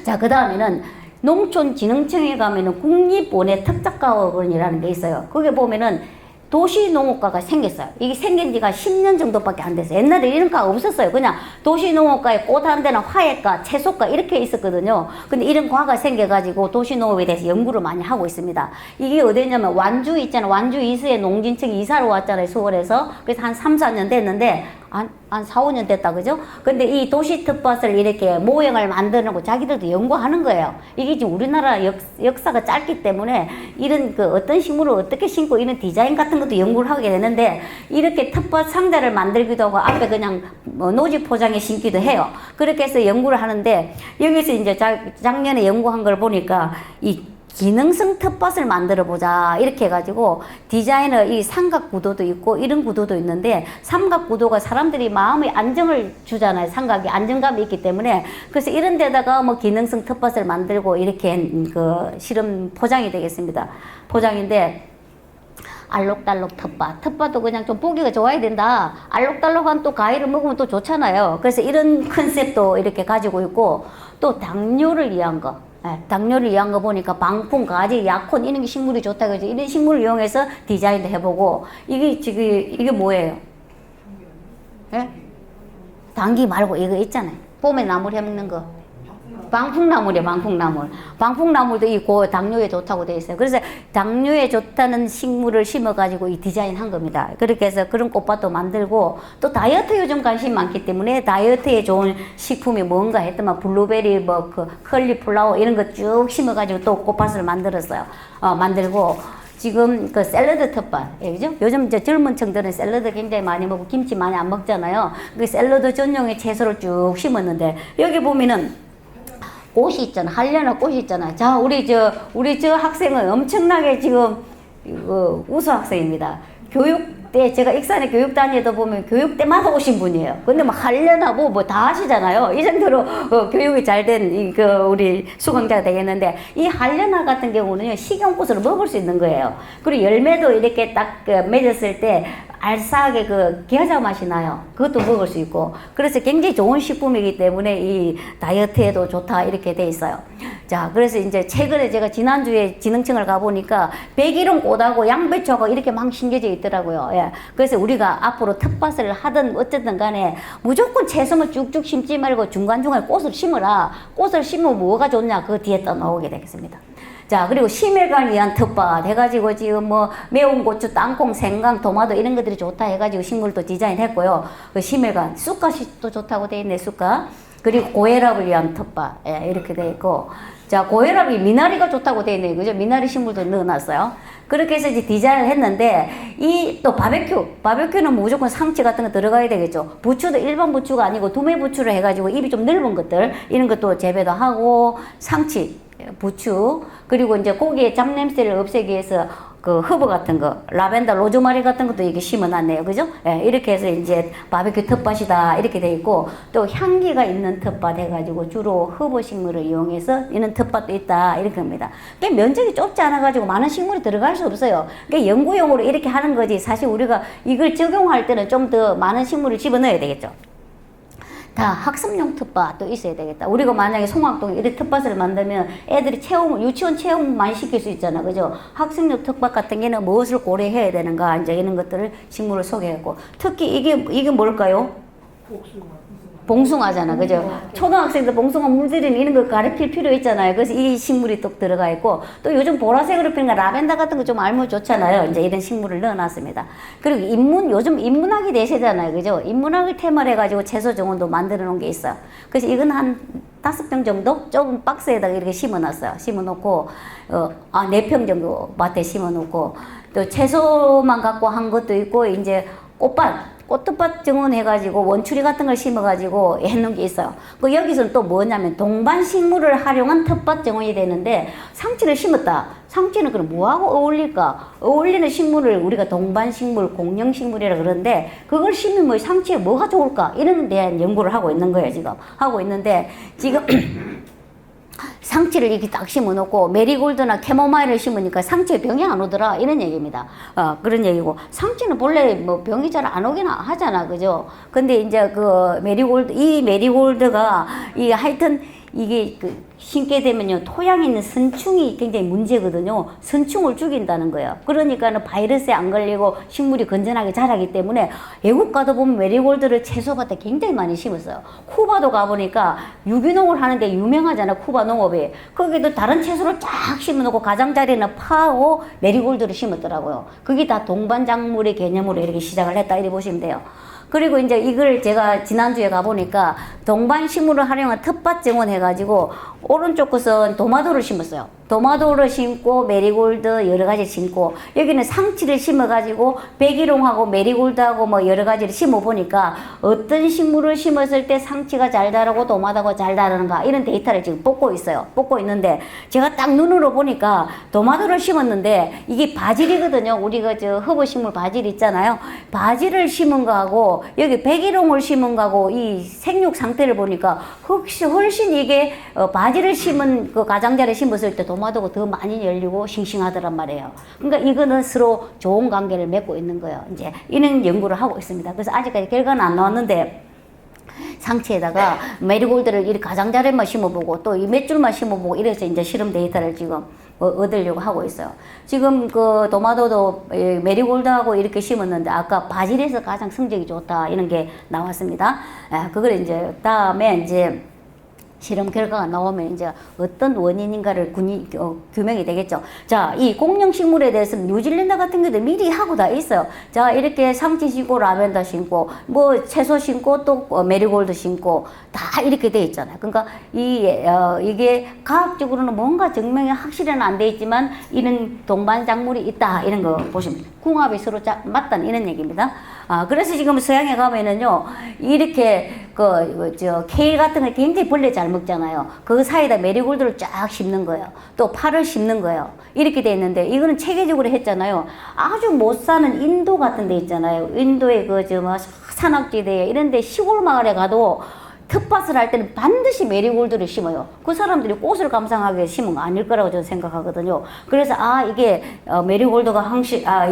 자, 그 다음에는 농촌진흥청에 가면은 국립원예 특작가원이라는 게 있어요. 거기 보면은 도시농업과가 생겼어요. 이게 생긴 지가 10년 정도밖에 안 됐어요. 옛날에 이런 과가 없었어요. 그냥 도시농업과에 꽃 한 대나 화훼과, 채소과 이렇게 있었거든요. 근데 이런 과가 생겨가지고 도시농업에 대해서 연구를 많이 하고 있습니다. 이게 어디냐면 완주 있잖아요. 완주 이수에 농진청이 이사를 왔잖아요. 서울에서. 그래서 한 3, 4년 됐는데 한 4, 5년 됐다, 그죠? 근데 이 도시 텃밭을 이렇게 모형을 만드는 자기들도 연구하는 거예요. 이게 지금 우리나라 역사가 짧기 때문에 이런 그 어떤 식물을 어떻게 심고 이런 디자인 같은 것도 연구를 하게 되는데 이렇게 텃밭 상자를 만들기도 하고 앞에 그냥 노지 포장에 심기도 해요. 그렇게 해서 연구를 하는데 여기서 이제 작년에 연구한 걸 보니까 이 기능성 텃밭을 만들어 보자 이렇게 해가지고 디자인을 이 삼각 구도도 있고 이런 구도도 있는데 삼각 구도가 사람들이 마음의 안정을 주잖아요. 삼각이 안정감이 있기 때문에 그래서 이런 데다가 뭐 기능성 텃밭을 만들고 이렇게 그 실험 포장이 되겠습니다. 포장인데 알록달록 텃밭도 그냥 좀 보기가 좋아야 된다. 알록달록한 또 과일을 먹으면 또 좋잖아요. 그래서 이런 컨셉도 이렇게 가지고 있고 또 당뇨를 위한 거. 당뇨를 위한 거 보니까 방풍, 가지, 약혼 이런 게 식물이 좋다 그러죠. 이런 식물을 이용해서 디자인도 해보고 이게 지금 이게 뭐예요? 예? 당귀 말고 이거 있잖아요. 봄에 나물 해먹는 거. 방풍나물이에요. 방풍나물도 이 당뇨에 좋다고 되어 있어요. 그래서 당뇨에 좋다는 식물을 심어가지고 이 디자인한 겁니다. 그렇게 해서 그런 꽃밭도 만들고 또 다이어트 요즘 관심 많기 때문에 다이어트에 좋은 식품이 뭔가 했더만 블루베리 뭐 그 컬리플라워 이런 거 쭉 심어가지고 또 꽃밭을 만들었어요. 만들고 지금 그 샐러드 텃밭, 그죠? 요즘 이제 젊은 층들은 샐러드 굉장히 많이 먹고 김치 많이 안 먹잖아요. 그 샐러드 전용의 채소를 쭉 심었는데 여기 보면은 꽃이 있잖아. 한려나 꽃이 있잖아. 자, 우리 저 학생은 엄청나게 지금 우수 학생입니다. 교육대, 제가 익산에 교육 다니다 보면 교육대마다 오신 분이에요. 근데 뭐 한려나고 뭐 다 하시잖아요. 이 정도로 교육이 잘 된 우리 수강자가 되겠는데 이 한려나 같은 경우는요, 식용꽃으로 먹을 수 있는 거예요. 그리고 열매도 이렇게 딱 맺었을 때 알싸하게 그 겨자 맛이 나요. 그것도 먹을 수 있고. 그래서 굉장히 좋은 식품이기 때문에 이 다이어트에도 좋다 이렇게 돼 있어요. 자, 그래서 이제 최근에 제가 지난주에 진흥청을 가보니까 백일홍 꽃하고 양배추하고 이렇게 막 심겨져 있더라고요. 예. 그래서 우리가 앞으로 텃밭을 하든 어쨌든 간에 무조건 채소만 쭉쭉 심지 말고 중간중간에 꽃을 심어라. 꽃을 심으면 뭐가 좋냐? 그 뒤에 또 나오게 되겠습니다. 자, 그리고 심혈관을 위한 텃밭 해가지고 지금 뭐 매운 고추, 땅콩, 생강, 토마토 이런 것들이 좋다 해가지고 식물도 디자인했고요. 그 심혈관, 쑥갓이 또 좋다고 돼 있네, 쑥갓. 그리고 고혈압을 위한 텃밭, 예, 이렇게 돼 있고. 자, 고혈압이 미나리가 좋다고 돼 있네요. 그죠? 미나리 식물도 넣어놨어요. 그렇게 해서 이제 디자인을 했는데, 이 또 바베큐는 무조건 상치 같은 거 들어가야 되겠죠. 부추도 일반 부추가 아니고 두메 부추를 해가지고 입이 좀 넓은 것들, 이런 것도 재배도 하고, 상치, 부추, 그리고 이제 고기의 잡냄새를 없애기 위해서 그 허브 같은 거, 라벤더, 로즈마리 같은 것도 이렇게 심어놨네요. 그죠? 예, 이렇게 해서 이제 바베큐 텃밭이다. 이렇게 돼 있고, 또 향기가 있는 텃밭 해가지고 주로 허브 식물을 이용해서 있는 텃밭도 있다. 이렇게 합니다. 그러니까 면적이 좁지 않아가지고 많은 식물이 들어갈 수 없어요. 그러니까 연구용으로 이렇게 하는 거지. 사실 우리가 이걸 적용할 때는 좀 더 많은 식물을 집어넣어야 되겠죠. 다 학습용 텃밭도 있어야 되겠다. 우리가 만약에 송악동에 이렇게 텃밭을 만들면 애들이 체험, 유치원 체험 많이 시킬 수 있잖아. 그죠? 학습용 텃밭 같은 경우는 무엇을 고려해야 되는가, 이제 이런 것들을 식물을 소개했고. 특히 이게 뭘까요? 봉숭아잖아. 그죠? 초등학생들 봉숭아 물들이는 이런 거 가르칠 필요 있잖아요. 그래서 이 식물이 또 들어가 있고, 또 요즘 보라색으로 피는 거 라벤더 같은 거 좀 알면 좋잖아요. 이제 이런 식물을 넣어놨습니다. 그리고 요즘 인문학이 대세잖아요. 그죠? 인문학을 테마로 해가지고 채소 정원도 만들어 놓은 게 있어요. 그래서 이건 한 5평 정도 좁은 박스에다가 이렇게 심어놨어요. 심어놓고, 4평 정도 밭에 심어놓고, 또 채소만 갖고 한 것도 있고, 이제 꽃밭 정원해가지고 원추리 같은 걸 심어가지고 해놓은 게 있어요. 그 여기서는 또 뭐냐면 동반식물을 활용한 텃밭 정원이 되는데 상추를 심었다. 상추는 그럼 뭐하고 어울릴까? 어울리는 식물을 우리가 동반식물, 공룡식물이라 그러는데 그걸 심으면 상추에 뭐가 좋을까? 이런 데 대한 연구를 하고 있는 거예요, 지금. 하고 있는데 지금 상추를 이렇게 딱 심어놓고 메리골드나 캐모마일을 심으니까 상추에 병이 안 오더라 이런 얘기입니다. 그런 얘기고 상추는 본래 뭐 병이 잘 안 오긴 하잖아, 그죠? 근데 이제 그 메리골드가 하여튼 이게 심게 되면요 토양에 있는 선충이 굉장히 문제거든요. 선충을 죽인다는 거예요. 그러니까는 바이러스에 안 걸리고 식물이 건전하게 자라기 때문에 외국 가도 보면 메리골드를 채소밭에 굉장히 많이 심었어요. 쿠바도 가보니까 유기농을 하는데 유명하잖아, 쿠바 농업이. 거기도 다른 채소를 쫙 심어놓고 가장자리는 파하고 메리골드를 심었더라고요. 그게 다 동반작물의 개념으로 이렇게 시작을 했다 이렇게 보시면 돼요. 그리고 이제 이걸 제가 지난주에 가보니까 동반식물을 활용한 텃밭 정원 해가지고 오른쪽 것은 도마도를 심었어요. 도마도를 심고 메리골드 여러 가지 심고 여기는 상추를 심어가지고 백일홍하고 메리골드하고 뭐 여러 가지를 심어보니까 어떤 식물을 심었을 때 상추가 잘 자라고 도마도가 잘 자라는가 이런 데이터를 지금 뽑고 있어요. 뽑고 있는데 제가 딱 눈으로 보니까 도마도를 심었는데 이게 바질이거든요. 우리가 저 허브식물 바질 있잖아요. 바질을 심은 거하고 여기 백일홍을 심은 거하고 이 생육 상태를 보니까 훨씬 이게 바질을 심은 그 가장자리에 심었을 때 도마도가 더 많이 열리고 싱싱하더란 말이에요. 그러니까 이거는 서로 좋은 관계를 맺고 있는 거예요. 이제 이런 연구를 하고 있습니다. 그래서 아직까지 결과는 안 나왔는데 상추에다가 메리골드를 이렇게 가장자리만 심어보고 또 이 몇 줄만 심어보고 이래서 이제 실험 데이터를 지금 얻으려고 하고 있어요. 지금 그 도마도도 메리골드하고 이렇게 심었는데 아까 바질에서 가장 성적이 좋다 이런 게 나왔습니다. 그걸 이제 다음에 이제 실험 결과가 나오면 이제 어떤 원인인가를 규명이 되겠죠. 자, 이 공룡식물에 대해서는 뉴질랜드 같은 경우도 미리 하고 다 있어요. 자, 이렇게 상추 심고 라벤더 심고 뭐 채소 심고 또 메리골드 심고 다 이렇게 돼 있잖아요. 그러니까 이게 과학적으로는 뭔가 증명이 확실히는 안 돼 있지만 이런 동반작물이 있다 이런 거 보시면 궁합이 서로 맞다는 이런 얘기입니다. 그래서 지금 서양에 가면은요 이렇게 케일 같은 거 굉장히 벌레 잘 먹잖아요. 그 사이에다 메리골드를 쫙 심는 거예요. 또 파를 심는 거예요. 이렇게 돼 있는데 이거는 체계적으로 했잖아요. 아주 못 사는 인도 같은 데 있잖아요. 인도의 산악지대에 이런 데 시골 마을에 가도 텃밭을 할 때는 반드시 메리골드를 심어요. 그 사람들이 꽃을 감상하게 심은 거 아닐 거라고 저는 생각하거든요. 그래서 이게 메리골드가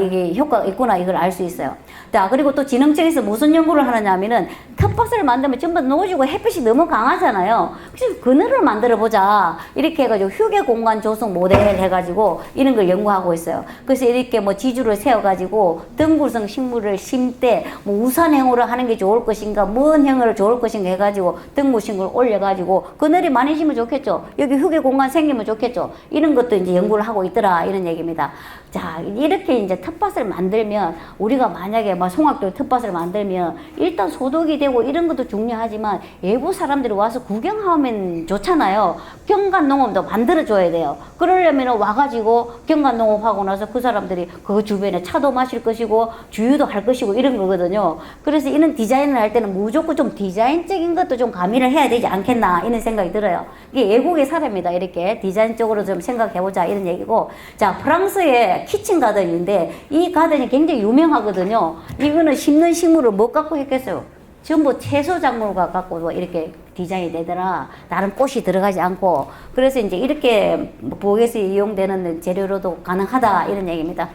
이게 효과가 있구나 이걸 알 수 있어요. 자, 그리고 또 진흥청에서 무슨 연구를 하느냐면은 텃밭을 만들면 전부 노지고 햇빛이 너무 강하잖아요. 그래서 그늘을 만들어 보자 이렇게 해가지고 휴게 공간 조성 모델 해가지고 이런 걸 연구하고 있어요. 그래서 이렇게 뭐 지주를 세워가지고 덩굴성 식물을 심때 뭐 우산형으로 하는 게 좋을 것인가 먼 형으로 좋을 것인가 해가지고 등무식물 올려가지고 그늘이 많이 심으면 좋겠죠. 여기 휴게 공간 생기면 좋겠죠. 이런 것도 이제 연구를 하고 있더라 이런 얘기입니다. 자, 이렇게 이제 텃밭을 만들면 우리가 만약에 막 송악도 텃밭을 만들면 일단 소독이 되고 이런 것도 중요하지만 외부 사람들이 와서 구경하면 좀 좋잖아요. 경관농업도 만들어줘야 돼요. 그러려면 와가지고 경관농업하고 나서 그 사람들이 그 주변에 차도 마실 것이고 주유도 할 것이고 이런 거거든요. 그래서 이런 디자인을 할 때는 무조건 좀 디자인적인 것도 좀 가미를 해야 되지 않겠나 이런 생각이 들어요. 이게 애국의 사람이다. 이렇게 디자인적으로 좀 생각해보자 이런 얘기고. 자, 프랑스의 키친 가든인데 이 가든이 굉장히 유명하거든요. 이거는 심는 식물을 못 갖고 했겠어요. 전부 채소 작물과 갖고 이렇게 디자인이 되더라. 다른 꽃이 들어가지 않고. 그래서 이제 이렇게 부엌에서 이용되는 재료로도 가능하다. 이런 얘기입니다.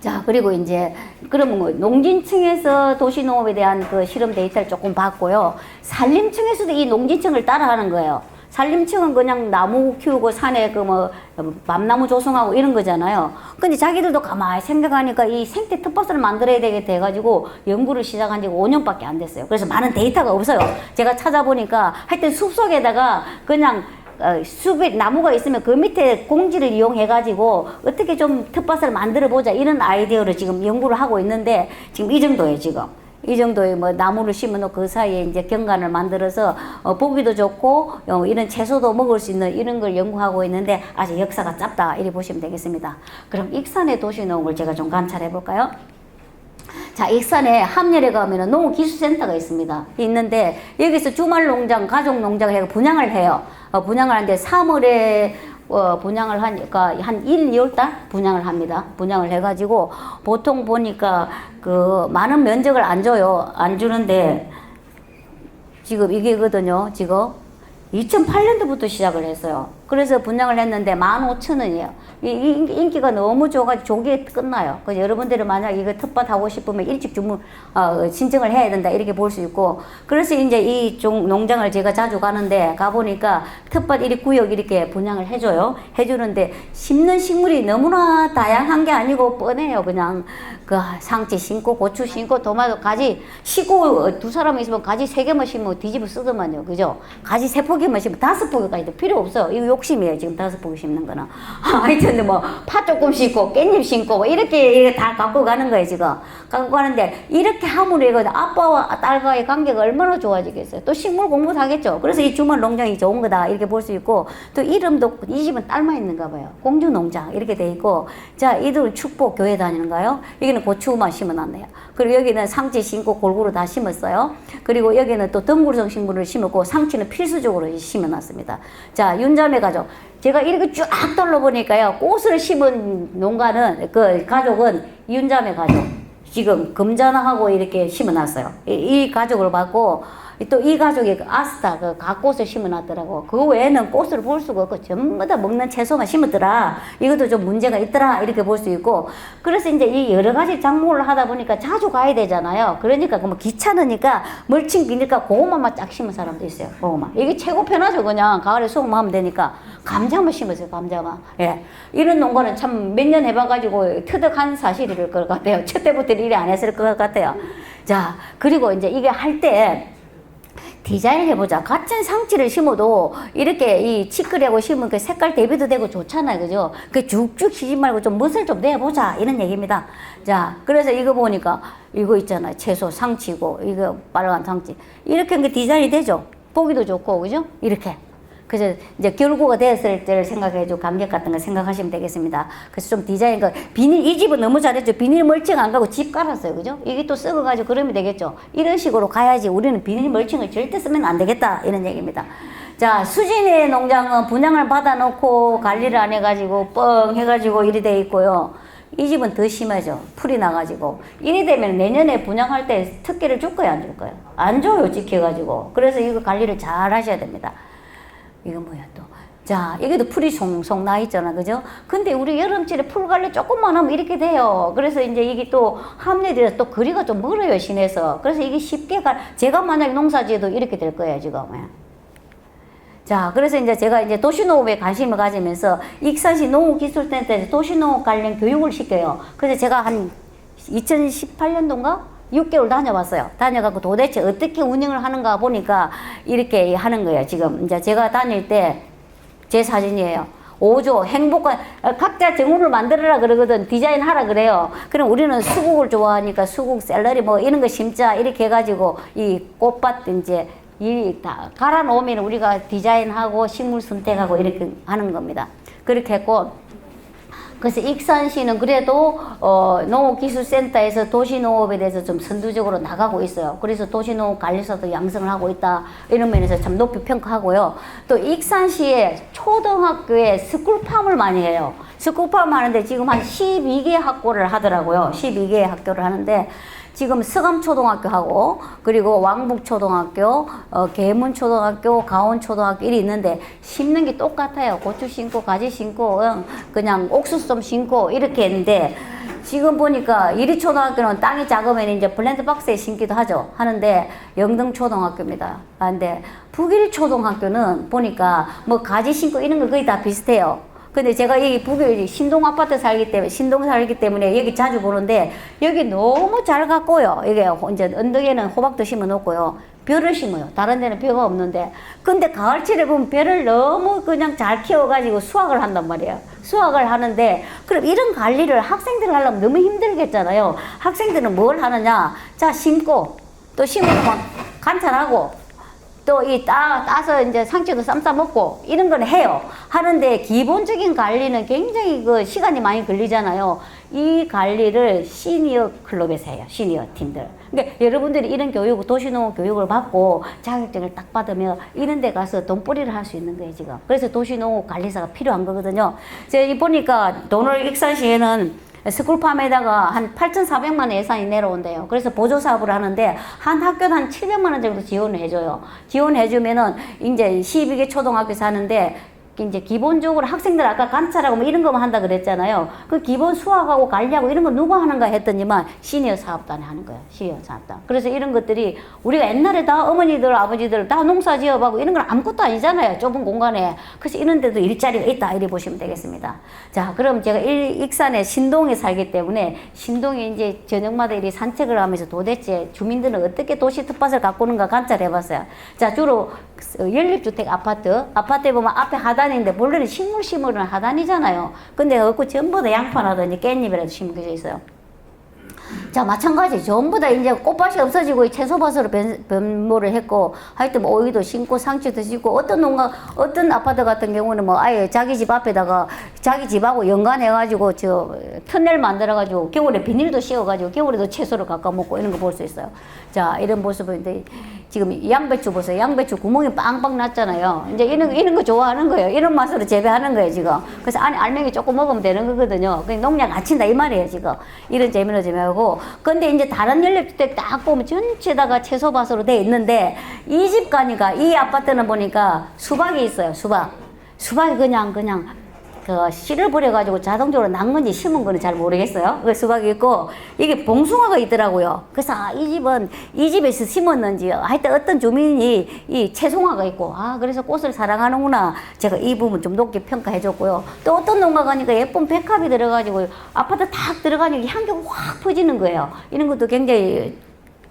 자, 그리고 이제, 그러면 뭐 농진층에서 도시농업에 대한 그 실험 데이터를 조금 봤고요. 산림층에서도 이 농진층을 따라하는 거예요. 산림층은 그냥 나무 키우고 산에 그 뭐 밤나무 조성하고 이런 거잖아요. 근데 자기들도 가만히 생각하니까 이 생태 텃밭을 만들어야 되게 돼가지고 연구를 시작한 지가 5년밖에 안 됐어요. 그래서 많은 데이터가 없어요. 제가 찾아보니까 하여튼 숲속에다가 그냥 숲에 나무가 있으면 그 밑에 공지를 이용해가지고 어떻게 좀 텃밭을 만들어 보자 이런 아이디어를 지금 연구를 하고 있는데 지금 이 정도예요, 지금. 이 정도의 뭐 나무를 심어놓고 그 사이에 이제 경관을 만들어서 보기도 좋고 이런 채소도 먹을 수 있는 이런 걸 연구하고 있는데 아직 역사가 짧다 이렇게 보시면 되겠습니다. 그럼 익산의 도시농업을 제가 좀 관찰해 볼까요? 자, 익산에 함열에 가면은 농업기술센터가 있습니다. 있는데 여기서 주말농장, 가족농장을 해서 분양을 해요. 분양을 하는데 3월에 분양을 하니까 한 1, 2월달 분양을 합니다. 분양을 해가지고 보통 보니까 그 많은 면적을 안 줘요. 안 주는데 지금 이게거든요. 지금 2008년도부터 시작을 했어요. 그래서 분양을 했는데 15,000원이에요. 이 인기가 너무 좋아가지고 조기에 끝나요. 그래서 여러분들이 만약 이거 텃밭 하고 싶으면 일찍 신청을 해야 된다. 이렇게 볼 수 있고. 그래서 이제 이 농장을 제가 자주 가는데 가보니까 텃밭 이리 구역 이렇게 분양을 해줘요. 해주는데 심는 식물이 너무나 다양한 게 아니고 뻔해요. 그냥 그 상치 심고 고추 심고 토마토 가지 심고 두 사람이 있으면 가지 3개만 심으면 뒤집어 쓰더만요. 그죠? 가지 3포기만 심으면 5포기까지도 필요 없어요. 이거 욕심이에요. 지금 5포기 심는 거는. 하여튼 뭐 파 조금 심고 깻잎 심고 뭐 이렇게 다 갖고 가는 거예요. 지금 갖고 가는데 이렇게 함으로 이거 아빠와 딸과의 관계가 얼마나 좋아지겠어요. 또 식물 공부도 하겠죠. 그래서 이 주말 농장이 좋은 거다 이렇게 볼 수 있고 또 이름도 이 집은 딸만 있는가 봐요. 공주농장 이렇게 돼 있고 자 이들은 축복 교회 다니는가요? 여기는 고추만 심어놨네요. 그리고 여기는 상치 심고 골고루 다 심었어요. 그리고 여기는 또 덩굴성 식물을 심었고 상치는 필수적으로 심어놨습니다. 자 윤자매 가족 제가 이렇게 쫙 둘러보니까요 꽃을 심은 농가는 그 가족은 윤자매 가족 지금 금전하고 이렇게 심어놨어요. 이 가족을 봤고 또 이 가족이 아스타 그 갓꽃을 심어놨더라고. 그 외에는 꽃을 볼 수가 없고 전부 다 먹는 채소만 심었더라. 이것도 좀 문제가 있더라 이렇게 볼 수 있고 그래서 이제 이 여러 가지 작물을 하다 보니까 자주 가야 되잖아요. 그러니까 뭐 귀찮으니까 멀칭 비니까 고구마만 쫙 심은 사람도 있어요. 고구마 이게 최고 편하죠. 그냥 가을에 수확만 하면 되니까 감자만 심었어요. 감자만. 예. 이런 농가는 참 몇 년 해봐가지고 터득한 사실일 것 같아요. 첫 때부터 일이 안 했을 것 같아요. 자 그리고 이제 이게 할 때 디자인을 해보자. 같은 상치를 심어도 이렇게 이 치크리하고 심으면 그 색깔 대비도 되고 좋잖아요. 그죠? 그 쭉쭉 치지 말고 좀 멋을 좀 내보자. 이런 얘기입니다. 자, 그래서 이거 보니까 이거 있잖아요. 채소 상치고 이거 빨간 상치. 이렇게 한 게 디자인이 되죠? 보기도 좋고, 그죠? 이렇게. 그래서 이제 결구가 되었을 때를 생각해주고 간격 같은 거 생각하시면 되겠습니다. 그래서 좀 디자인, 비닐, 이 집은 너무 잘했죠. 비닐 멀칭 안 가고 집 깔았어요. 그죠? 이게 또 썩어가지고 그러면 되겠죠. 이런 식으로 가야지 우리는 비닐 멀칭을 절대 쓰면 안 되겠다. 이런 얘기입니다. 자, 수진의 농장은 분양을 받아놓고 관리를 안 해가지고 뻥 해가지고 이리 돼 있고요. 이 집은 더 심하죠. 풀이 나가지고. 이래 되면 내년에 분양할 때 특혜를 줄 거예요? 안 줄 거예요? 안 줘요. 지켜가지고. 그래서 이거 관리를 잘 하셔야 됩니다. 이거 뭐야 또. 자, 이게도 풀이 송송 나 있잖아. 그죠? 근데 우리 여름철에 풀 관리 조금만 하면 이렇게 돼요. 그래서 이제 이게 또 함내들에서 또 거리가 좀 멀어요. 시내에서. 그래서 이게 쉽게 제가 만약에 농사 지어도 이렇게 될 거예요. 지금. 자, 그래서 이제 제가 이제 도시농업에 관심을 가지면서 익산시 농업기술센터에서 도시농업 관련 교육을 시켜요. 그래서 제가 한 2018년도인가? 6개월 다녀봤어요. 다녀갖고 도대체 어떻게 운영을 하는가 보니까 이렇게 하는 거예요. 지금 이제 제가 다닐 때 제 사진이에요. 5조 행복한 각자 정우를 만들어라 그러거든. 디자인 하라 그래요. 그럼 우리는 수국을 좋아하니까 수국 샐러리 뭐 이런 거 심자 이렇게 해가지고 이 꽃밭 이제 이 다 갈아 놓으면 우리가 디자인하고 식물 선택하고 이렇게 하는 겁니다. 그렇게 했고, 그래서 익산시는 그래도 농업기술센터에서 도시농업에 대해서 좀 선두적으로 나가고 있어요. 그래서 도시농업 관리사도 양성을 하고 있다, 이런 면에서 참 높이 평가하고요. 또 익산시에 초등학교에 스쿨팜을 많이 해요. 스쿨팜 하는데 지금 한 12개 학교를 하더라고요. 12개 학교를 하는데 지금 서감초등학교하고 그리고 왕북초등학교, 계문초등학교, 가온초등학교 이리 있는데 심는 게 똑같아요. 고추 심고 가지 심고 그냥 옥수수 좀 심고 이렇게 했는데, 지금 보니까 이리초등학교는 땅이 작으면 이제 블렌드 박스에 심기도 하는데 영등초등학교입니다. 근데 북일초등학교는 보니까 뭐 가지 심고 이런 거 거의 다 비슷해요. 근데 제가 이 북에 신동 아파트 신동 살기 때문에 여기 자주 보는데, 여기 너무 잘 갔고요. 이게 이제 언덕에는 호박도 심어 놓고요. 벼를 심어요. 다른 데는 벼가 없는데. 근데 가을철에 보면 벼를 너무 그냥 잘 키워가지고 수확을 한단 말이에요. 수확을 하는데, 그럼 이런 관리를 학생들 하려면 너무 힘들겠잖아요. 학생들은 뭘 하느냐. 자, 심고, 또 심으면 관찰하고, 또 따서 이제 상추도 쌈싸 먹고 이런 건 해요. 하는데 기본적인 관리는 굉장히 그 시간이 많이 걸리잖아요. 이 관리를 시니어 클럽에서 해요. 시니어 팀들. 그러니까 여러분들이 이런 교육, 도시농업 교육을 받고 자격증을 딱 받으면 이런 데 가서 돈벌이를 할 수 있는 거예요, 지금. 그래서 도시농업 관리사가 필요한 거거든요. 제가 보니까 오늘 익산시에는 스쿨팜에다가 한 8,400만 원 예산이 내려온대요. 그래서 보조 사업을 하는데 한 학교에 한 700만 원 정도 지원을 해줘요. 지원해주면은 이제 12개 초등학교 사는데 이제 기본적으로 학생들 아까 관찰하고 뭐 이런 거만 한다 그랬잖아요. 그 기본 수학하고 관리하고 이런 거 누가 하는가 했더니만 시니어 사업단이 하는 거예요. 시니어 사업단. 그래서 이런 것들이 우리가 옛날에 다 어머니들 아버지들 다 농사 지어하고 이런 건 아무것도 아니잖아요. 좁은 공간에. 그래서 이런 데도 일자리가 있다, 이래 보시면 되겠습니다. 자, 그럼 제가 익산에 신동에 살기 때문에 신동에 이제 저녁마다 이리 산책을 하면서 도대체 주민들은 어떻게 도시 텃밭을 가꾸는가 관찰해 봤어요. 자, 주로 연립주택 아파트에 보면 앞에 하단인데 본래는 식물 심으는 하단이잖아요. 근데 그거 전부 다 양파라든지 깻잎이라도 심겨져 있어요. 자, 마찬가지 전부 다 이제 꽃밭이 없어지고 채소밭으로 변모를 했고, 하여튼 뭐 오이도 심고 상추도 심고, 어떤 아파트 같은 경우는 뭐 아예 자기 집 앞에다가 자기 집하고 연관해가지고 저 터널 만들어가지고 겨울에 비닐도 씌워가지고 겨울에도 채소를 깎아 먹고 이런 거 볼 수 있어요. 자, 이런 모습인데 지금 양배추 보세요. 양배추 구멍이 빵빵 났잖아요. 이제 이런 거 좋아하는 거예요. 이런 맛으로 재배하는 거예요, 지금. 그래서 안에 알맹이 조금 먹으면 되는 거거든요. 그냥 농약 안 친다 이 말이에요, 지금. 이런 재미로 재배하고. 근데 이제 다른 연립주택 딱 보면 전체다가 채소밭으로 돼 있는데, 이 집 가니까 이 아파트는 보니까 수박이 있어요, 수박이 그냥 그 씨를 버려가지고 자동적으로 난 건지 심은 거는 잘 모르겠어요. 그 수박이 있고, 이게 봉숭아가 있더라고요. 그래서 이 집에서 심었는지, 하여튼 어떤 주민이 이 채송화가 있고, 그래서 꽃을 사랑하는구나. 제가 이 부분 좀 높게 평가해 줬고요. 또 어떤 농가 가니까 예쁜 백합이 들어가지고 아파트 탁 들어가니까 향기가 확 퍼지는 거예요. 이런 것도 굉장히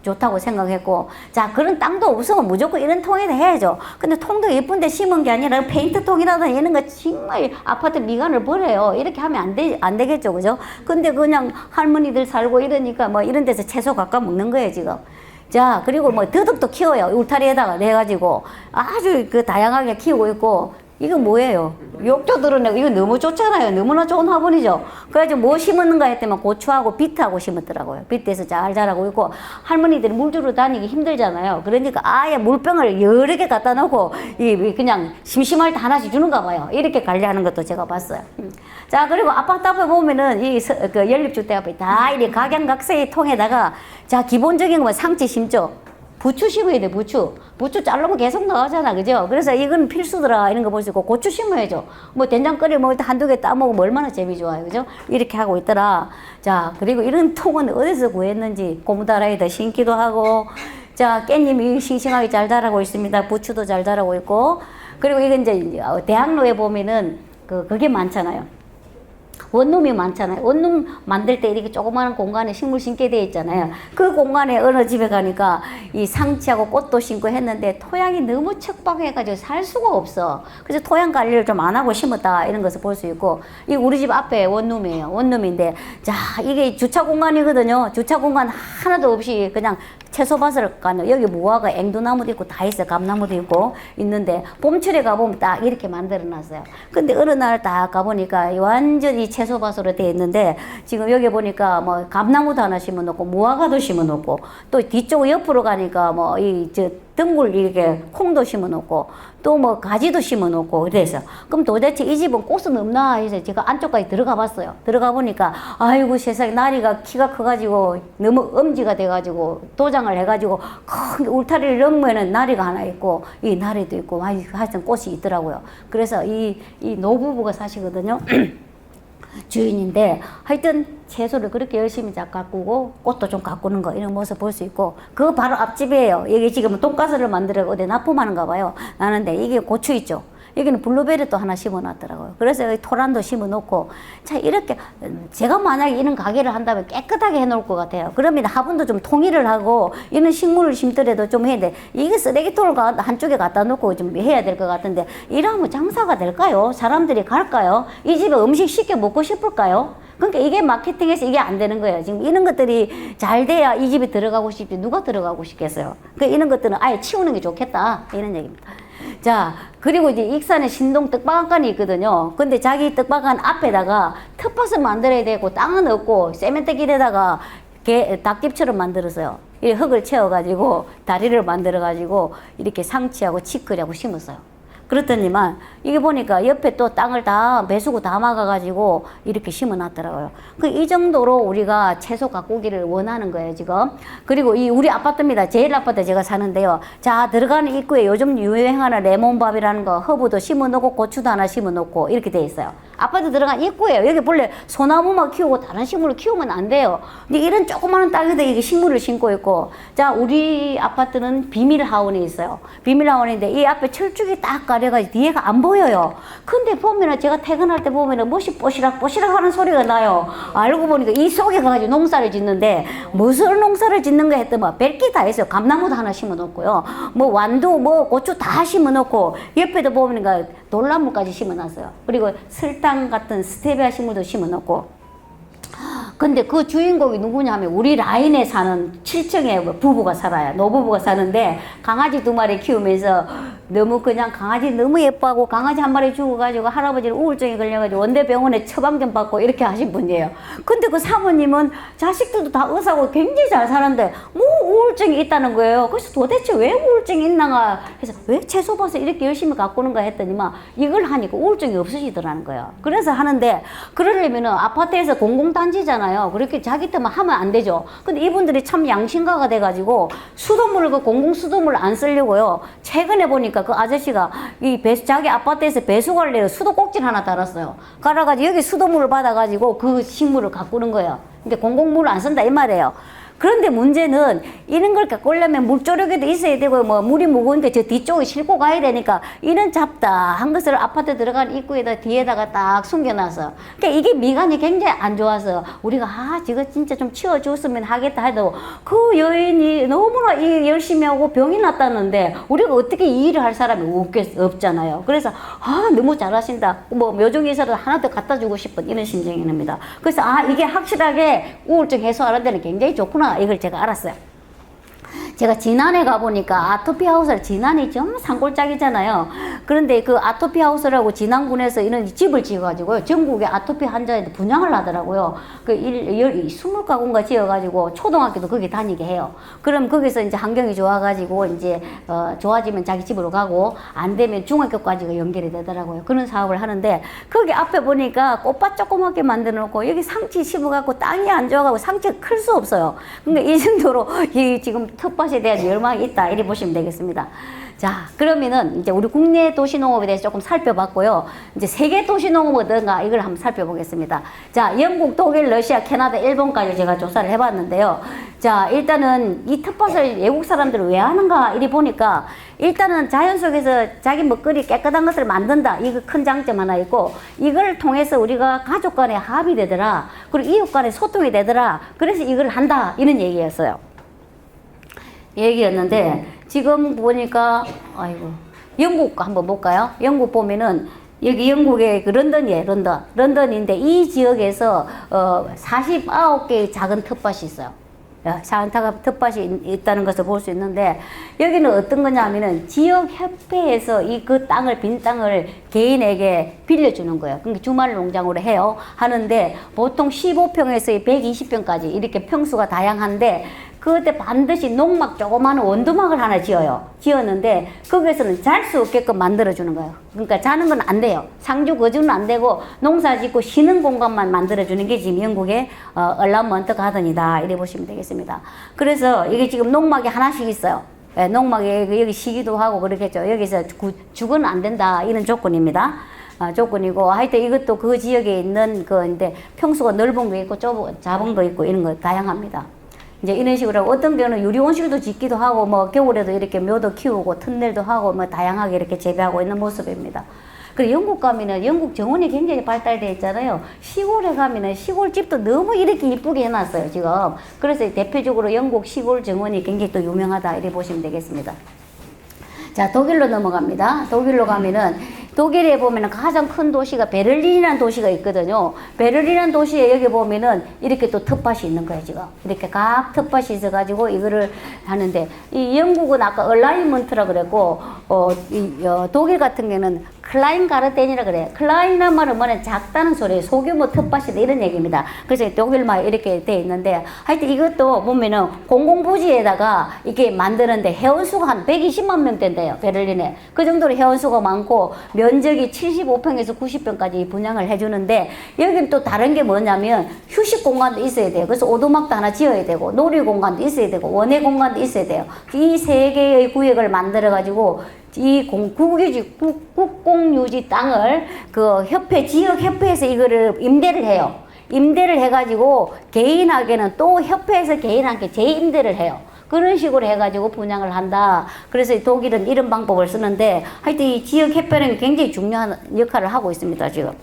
좋다고 생각했고, 자, 그런 땅도 없으면 무조건 이런 통에다 해야죠. 근데 통도 예쁜데 심은 게 아니라 페인트 통이라든지 이런 거 정말 아파트 미관을 버려요. 이렇게 하면 안 되겠죠, 그죠? 근데 그냥 할머니들 살고 이러니까 뭐 이런 데서 채소 깎아 먹는 거예요, 지금. 자, 그리고 뭐 더덕도 키워요. 울타리에다가 내가지고 아주 그 다양하게 키우고 있고. 이거 뭐예요? 욕조 드러내고, 이거 너무 좋잖아요. 너무나 좋은 화분이죠. 그래가지고 뭐 심었는가 했더니 고추하고 비트하고 심었더라고요. 비트에서 잘 자라고 있고, 할머니들이 물 주러 다니기 힘들잖아요. 그러니까 아예 물병을 여러 개 갖다 놓고, 그냥 심심할 때 하나씩 주는가 봐요. 이렇게 관리하는 것도 제가 봤어요. 자, 그리고 아파트 앞에 보면은 그 연립주택 앞에 다 이렇게 각양각색의 통에다가, 자, 기본적인 건 상치 심죠. 부추 심어야 돼, 부추 자르면 계속 나가잖아, 그죠? 그래서 이건 필수더라, 이런 거 볼 수 있고, 고추 심어야죠. 뭐 된장 끓여 먹을 때 한두 개 따먹으면 얼마나 재미 좋아요, 그죠? 이렇게 하고 있더라. 자, 그리고 이런 통은 어디서 구했는지 고무다라에다 심기도 하고, 자, 깻잎이 싱싱하게 잘 자라고 있습니다. 부추도 잘 자라고 있고, 그리고 이건 이제 대학로에 보면은 그게 많잖아요. 원룸이 많잖아요. 원룸 만들 때 이렇게 조그마한 공간에 식물 심게 되어 있잖아요. 그 공간에 어느 집에 가니까 이 상치하고 꽃도 심고 했는데 토양이 너무 척박해가지고 살 수가 없어. 그래서 토양 관리를 좀 안 하고 심었다 이런 것을 볼 수 있고, 이 우리 집 앞에 원룸이에요. 원룸인데 자 이게 주차 공간이거든요. 주차 공간 하나도 없이 그냥 채소밭을 가는, 여기 무화과 앵두나무도 있고 다 있어요. 감나무도 있고 있는데 봄철에 가보면 딱 이렇게 만들어 놨어요. 근데 어느 날 딱 가보니까 완전히 채소밭으로 되어 있는데, 지금 여기 보니까 뭐 감나무도 하나 심어 놓고 무화과도 심어 놓고, 또 뒤쪽 옆으로 가니까 뭐 이 저 덩굴 이렇게 콩도 심어 놓고 또 뭐 가지도 심어 놓고 그래서, 그럼 도대체 이 집은 꽃은 없나 해서 제가 안쪽까지 들어가 봤어요. 들어가 보니까 아이고 세상에, 나리가 키가 커가지고 너무 엄지가 돼가지고 도장을 해가지고 큰 울타리를 넘으면은 나리가 하나 있고 이 나리도 있고 하여튼 꽃이 있더라고요. 그래서 이 노부부가 사시거든요. 주인인데 하여튼 채소를 그렇게 열심히 잘 가꾸고 꽃도 좀 가꾸는 거 이런 모습 볼 수 있고, 그거 바로 앞집이에요. 여기 지금 돈가스를 만들어 어디 납품하는가 봐요. 나는데 이게 고추 있죠. 여기는 블루베리도 하나 심어 놨더라고요. 그래서 여기 토란도 심어 놓고, 자 이렇게 제가 만약에 이런 가게를 한다면 깨끗하게 해 놓을 것 같아요. 그러면 화분도 좀 통일을 하고 이런 식물을 심더라도 좀 해야 돼. 이게 쓰레기통을 한쪽에 갖다 놓고 좀 해야 될 것 같은데, 이러면 장사가 될까요? 사람들이 갈까요? 이 집에 음식 쉽게 먹고 싶을까요? 그러니까 이게 마케팅에서 이게 안 되는 거예요. 지금 이런 것들이 잘 돼야 이 집에 들어가고 싶지, 누가 들어가고 싶겠어요? 그러니까 이런 것들은 아예 치우는 게 좋겠다 이런 얘기입니다. 자, 그리고 이제 익산에 신동 떡방앗간이 있거든요. 근데 자기 떡방앗간 앞에다가 텃밭을 만들어야 되고 땅은 없고 세멘트 길에다가 닭집처럼 만들었어요. 이 흙을 채워가지고 다리를 만들어가지고 이렇게 상치하고 치크리하고 심었어요. 그렇더니만 이게 보니까 옆에 또 땅을 다 배수구 다 막아가지고 이렇게 심어놨더라고요. 이 정도로 우리가 채소 가꾸기를 원하는 거예요 지금. 그리고 이 우리 아파트입니다. 제일 아파트 제가 사는데요. 자 들어가는 입구에 요즘 유행하는 레몬밥이라는 거, 허브도 심어놓고 고추도 하나 심어놓고 이렇게 돼 있어요. 아파트 들어간 입구예요. 여기 본래 소나무만 키우고 다른 식물을 키우면 안 돼요. 근데 이런 조그마한 땅에다 이게 식물을 심고 있고, 자 우리 아파트는 비밀하원이 있어요. 비밀하원인데 이 앞에 철쭉이 딱 가려가지고 뒤에가 안 보여요. 근데 보면은 제가 퇴근할 때 보면은 멋이 뽀시락 하는 소리가 나요. 알고 보니까 이 속에 가가지고 농사를 짓는데, 무슨 농사를 짓는가 했더니 별게 다 있어요. 감나무도 하나 심어 놓고요. 뭐 완두 뭐 고추 다 심어 놓고, 옆에도 보니까 돌나무까지 심어 놨어요. 그리고 설탕 같은 스테비아 식물도 심어 놓고. 근데 그 주인공이 누구냐 하면 우리 라인에 사는 7층에 부부가 살아요. 노부부가 사는데 강아지 2마리 키우면서 너무 그냥 강아지 너무 예뻐하고 강아지 1마리 죽어가지고 할아버지는 우울증이 걸려가지고 원대병원에 처방 좀 받고 이렇게 하신 분이에요. 근데 그 사모님은 자식들도 다 의사고 굉장히 잘 사는데 뭐 우울증이 있다는 거예요. 그래서 도대체 왜 우울증이 있나가 해서 왜 채소밭을 이렇게 열심히 가꾸는가 했더니만 이걸 하니까 우울증이 없어지더라는 거예요. 그래서 하는데, 그러려면은 아파트에서 공공단지잖아요. 그렇게 자기 때만 하면 안 되죠. 근데 이분들이 참 양심가가 돼가지고 수돗물을 그 공공 수돗물 안 쓰려고요. 최근에 보니까 그 아저씨가 자기 아파트에서 배수 관리로 수도 꼭지를 하나 달았어요. 깔아가지고 여기 수돗물을 받아가지고 그 식물을 가꾸는 거예요. 근데 공공물을 안 쓴다 이 말이에요. 그런데 문제는 이런 걸 가꾸려면 물조력에도 있어야 되고 뭐 물이 무거운데 저 뒤쪽에 싣고 가야 되니까 이런 잡다한 것을 아파트 들어간 입구에다 뒤에다가 딱 숨겨놔서, 그러니까 이게 미간이 굉장히 안 좋아서 우리가 저거 진짜 좀 치워줬으면 하겠다 해도 그 여인이 너무나 열심히 하고 병이 났다는데 우리가 어떻게 이 일을 할 사람이 없잖아요. 그래서 너무 잘하신다, 뭐 묘종의사를 하나 더 갖다 주고 싶은 이런 심정이 납니다. 그래서 이게 확실하게 우울증 해소하는 데는 굉장히 좋구나, 이걸 제가 알았어요. 제가 진안에 가보니까 아토피 하우스를, 진안이 좀 산골짜기잖아요. 그런데 그 아토피 하우스라고 진안군에서 이런 집을 지어가지고요, 전국의 아토피 환자한테 분양을 하더라고요. 그 20가구인가 지어가지고 초등학교도 거기 다니게 해요. 그럼 거기서 이제 환경이 좋아가지고 이제 좋아지면 자기 집으로 가고 안 되면 중학교까지가 연결이 되더라고요. 그런 사업을 하는데, 거기 앞에 보니까 꽃밭 조그맣게 만들어 놓고 여기 상치 심어갖고 땅이 안 좋아가고 상치가 클 수 없어요. 그러니까 이 정도로 이 지금 텃밭이 텃밭에 대한 열망이 있다 이렇게 보시면 되겠습니다. 자, 그러면은 이제 우리 국내 도시농업에 대해서 조금 살펴봤고요. 이제 세계 도시농업은 어떤가 이걸 한번 살펴보겠습니다. 자, 영국, 독일, 러시아, 캐나다, 일본까지 제가 조사를 해봤는데요. 자, 일단은 이 텃밭을 외국 사람들은 왜 하는가 이리 보니까 일단은 자연 속에서 자기 먹거리 깨끗한 것을 만든다. 이거 큰 장점 하나 있고 이걸 통해서 우리가 가족 간에 합이 되더라. 그리고 이웃 간에 소통이 되더라. 그래서 이걸 한다. 이런 얘기였어요. 얘기였는데 지금 보니까 아이고 영국 한번 볼까요? 영국 보면은 여기 영국의 그 런던이에요. 런던인데 이 지역에서 49개의 작은 텃밭이 있어요. 작은 텃밭이 있다는 것을 볼 수 있는데 여기는 어떤 거냐면은 지역 협회에서 그 땅을 빈 땅을 개인에게 빌려주는 거예요. 그러니까 주말 농장으로 해요. 하는데 보통 15평에서 120평까지 이렇게 평수가 다양한데 그때 반드시 농막 조그마한 원두막을 하나 지었는데 거기에서는 잘 수 없게끔 만들어주는 거예요. 그러니까 자는 건 안 돼요. 상주 거주는 안 되고 농사 짓고 쉬는 공간만 만들어주는 게 지금 영국의 얼라먼트 가든이다 이래 보시면 되겠습니다. 그래서 이게 지금 농막이 하나씩 있어요. 예, 농막에 여기 쉬기도 하고 그렇겠죠. 여기서 죽어는 안 된다 이런 조건입니다. 조건이고 하여튼 이것도 그 지역에 있는 그인데 평수가 넓은 거 있고 작은 거 있고 이런 거 다양합니다. 이제 이런 식으로 어떤 경우는 유리온실도 짓기도 하고 뭐 겨울에도 이렇게 묘도 키우고 튼넬도 하고 뭐 다양하게 이렇게 재배하고 있는 모습입니다. 그리고 영국 가면은 영국 정원이 굉장히 발달되어 있잖아요. 시골에 가면은 시골집도 너무 이렇게 이쁘게 해놨어요 지금. 그래서 대표적으로 영국 시골 정원이 굉장히 또 유명하다 이렇게 보시면 되겠습니다. 자, 독일로 넘어갑니다. 독일로 가면은 독일에 보면은 가장 큰 도시가 베를린이라는 도시가 있거든요. 베를린이라는 도시에 여기 보면은 이렇게 또 텃밭이 있는 거예요, 지금. 이렇게 각 텃밭이 있어가지고 이거를 하는데, 이 영국은 아까 얼라이먼트라 그랬고, 독일 같은 경우는 클라인 가르텐이라 그래요. 클라인한 말은 뭐냐, 작다는 소리예요. 소규모 텃밭이다 이런 얘기입니다. 그래서 독일말 이렇게 돼 있는데, 하여튼 이것도 보면은 공공부지에다가 이렇게 만드는데 회원수가 한 120만 명 된대요, 베를린에. 그 정도로 회원수가 많고, 면적이 75평에서 90평까지 분양을 해주는데 여기는 또 다른 게 뭐냐면 휴식 공간도 있어야 돼요. 그래서 오두막도 하나 지어야 되고 놀이 공간도 있어야 되고 원예 공간도 있어야 돼요. 이 세 개의 구역을 만들어 가지고 이 국공유지 땅을 그 협회 지역 협회에서 이거를 임대를 해요. 임대를 해가지고 개인에게는 또 협회에서 개인한테 재임대를 해요. 그런 식으로 해가지고 분양을 한다. 그래서 독일은 이런 방법을 쓰는데 하여튼 이 지역 협회는 굉장히 중요한 역할을 하고 있습니다, 지금.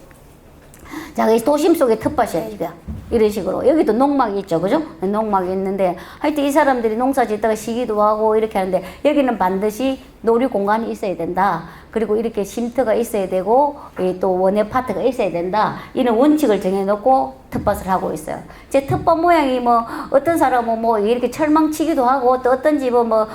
자, 이 도심 속의 텃밭이에요, 지금. 이런 식으로. 여기도 농막이 있죠, 그죠? 농막이 있는데 하여튼 이 사람들이 농사 짓다가 쉬기도 하고 이렇게 하는데 여기는 반드시 놀이 공간이 있어야 된다. 그리고 이렇게 쉼터가 있어야 되고 또 원예 파트가 있어야 된다. 이런 원칙을 정해놓고 텃밭을 하고 있어요. 제 텃밭 모양이 뭐 어떤 사람은 뭐 이렇게 철망치기도 하고 또 어떤 집은 뭐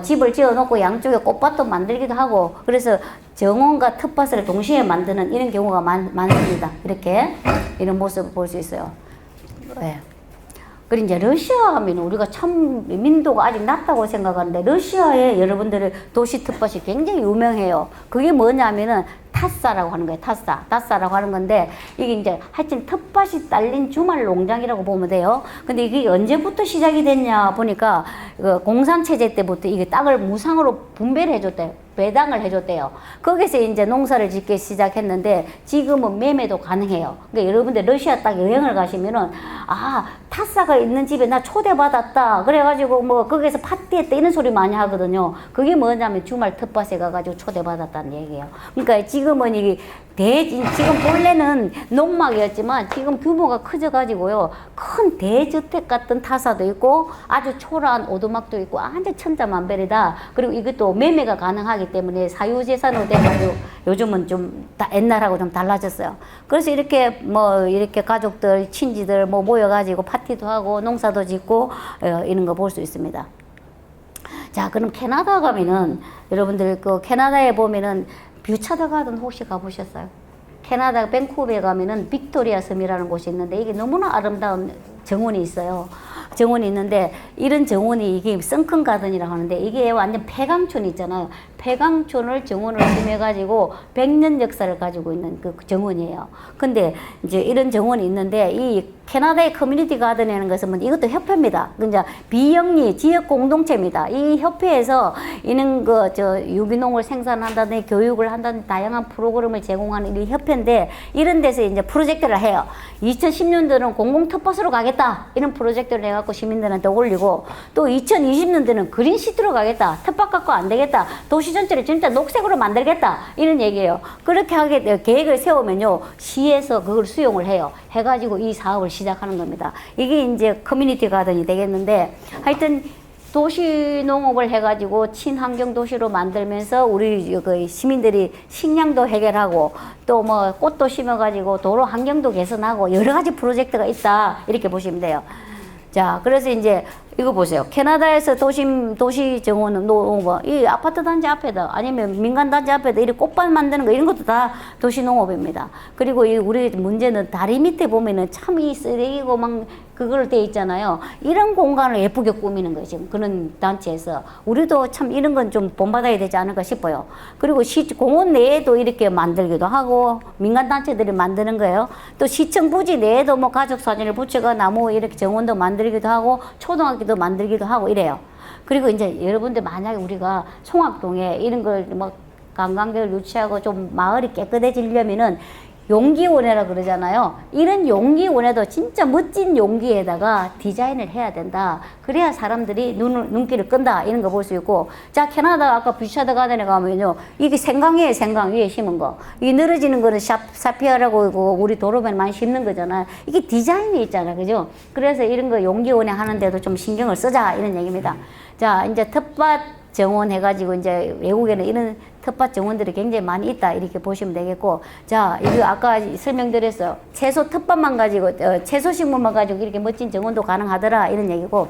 집을 지어놓고 양쪽에 꽃밭도 만들기도 하고 그래서 정원과 텃밭을 동시에 만드는 이런 경우가 많습니다. 이렇게 이런 모습을 볼 수 있어요. 네. 그리고 이제 러시아 하면 우리가 참 민도가 아직 낮다고 생각하는데 러시아의 여러분들의 도시 텃밭이 굉장히 유명해요. 그게 뭐냐면은 타사라고 하는 거예요. 타사라고 하는 건데 이게 이제 하여튼 텃밭이 딸린 주말 농장이라고 보면 돼요. 근데 이게 언제부터 시작이 됐냐 보니까 공산체제 때부터 이게 땅을 무상으로 분배를 해줬대요. 배당을 해줬대요. 거기서 이제 농사를 짓기 시작했는데 지금은 매매도 가능해요. 그러니까 여러분들 러시아 딱 여행을 가시면은 타사가 있는 집에 나 초대받았다. 그래가지고 뭐 거기서 파티했다 이런 소리 많이 하거든요. 그게 뭐냐면 주말 텃밭에 가가지고 초대받았다는 얘기예요. 그러니까 지금은 이게 지금 본래는 농막이었지만 지금 규모가 커져가지고요. 큰 대주택 같은 타사도 있고 아주 초라한 오두막도 있고 완전 천차만별이다. 그리고 이것도 매매가 가능하기 때문에 사유재산으로 돼가지고 요즘은 좀 옛날하고 좀 달라졌어요. 그래서 이렇게 뭐 이렇게 가족들, 친지들 뭐 모여가지고 파티도 하고 농사도 짓고 이런 거 볼 수 있습니다. 자, 그럼 캐나다 가면은 여러분들 그 캐나다에 보면은 뷰차더 가든 혹시 가보셨어요? 캐나다 밴쿠버에 가면은 빅토리아 섬이라는 곳이 있는데 이게 너무나 아름다운 정원이 있어요. 정원이 있는데 이런 정원이 이게 썬큰 가든이라고 하는데 이게 완전 폐광촌 있잖아요. 폐광촌을 정원을 심해가지고 100년 역사를 가지고 있는 그 정원이에요. 근데 이제 이런 정원이 있는데 이 캐나다의 커뮤니티 가든이라는 것은 뭐 이것도 협회입니다. 그러니까 비영리 지역 공동체입니다. 이 협회에서 이런 저 유기농을 생산한다든지 교육을 한다든지 다양한 프로그램을 제공하는 이 협회인데 이런 데서 이제 프로젝트를 해요. 2010년도는 공공텃밭으로 가겠다 이런 프로젝트를 해갖고 시민들한테 올리고 또 2020년도는 그린시티로 가겠다. 텃밭 갖고 안 되겠다. 도시 전체를 진짜 녹색으로 만들겠다 이런 얘기예요. 그렇게 하게 계획을 세우면요 시에서 그걸 수용을 해요. 해가지고 이 사업을 시작하는 겁니다. 이게 이제 커뮤니티 가든이 되겠는데 하여튼 도시 농업을 해가지고 친환경 도시로 만들면서 우리 그 시민들이 식량도 해결하고 또 뭐 꽃도 심어가지고 도로 환경도 개선하고 여러 가지 프로젝트가 있다 이렇게 보시면 돼요. 자, 그래서 이제 이거 보세요. 캐나다에서 도시 정원은 이 아파트 단지 앞에다 아니면 민간 단지 앞에다 이렇게 꽃밭 만드는 거 이런 것도 다 도시 농업입니다. 그리고 이 우리 문제는 다리 밑에 보면은 참 이 쓰레기고 막 그걸 돼 있잖아요. 이런 공간을 예쁘게 꾸미는 거예요. 지금 그런 단체에서 우리도 참 이런 건 좀 본받아야 되지 않을까 싶어요. 그리고 공원 내에도 이렇게 만들기도 하고 민간 단체들이 만드는 거예요. 또 시청 부지 내에도 뭐 가족 사진을 붙여가 나무 이렇게 정원도 만들기도 하고 초등학교도 만들기도 하고 이래요. 그리고 이제 여러분들 만약에 우리가 송악동에 이런 걸 뭐 관광객을 유치하고 좀 마을이 깨끗해지려면은 용기원회라 그러잖아요. 이런 용기원회도 진짜 멋진 용기에다가 디자인을 해야 된다. 그래야 사람들이 눈길을 끈다. 이런 거 볼 수 있고. 자, 캐나다 아까 부샤드 가든에 가면요. 이게 생강이에요, 생강 위에 심은 거. 이 늘어지는 거는 사피아라고 우리 도로변에 많이 심는 거잖아요. 이게 디자인이 있잖아요. 그죠? 그래서 이런 거 용기원회 하는데도 좀 신경을 쓰자. 이런 얘기입니다. 자, 이제 텃밭 정원 해가지고 이제 외국에는 이런 텃밭 정원들이 굉장히 많이 있다 이렇게 보시면 되겠고 자 이거 아까 설명드렸어요 채소 텃밭만 가지고 채소 식물만 가지고 이렇게 멋진 정원도 가능하더라 이런 얘기고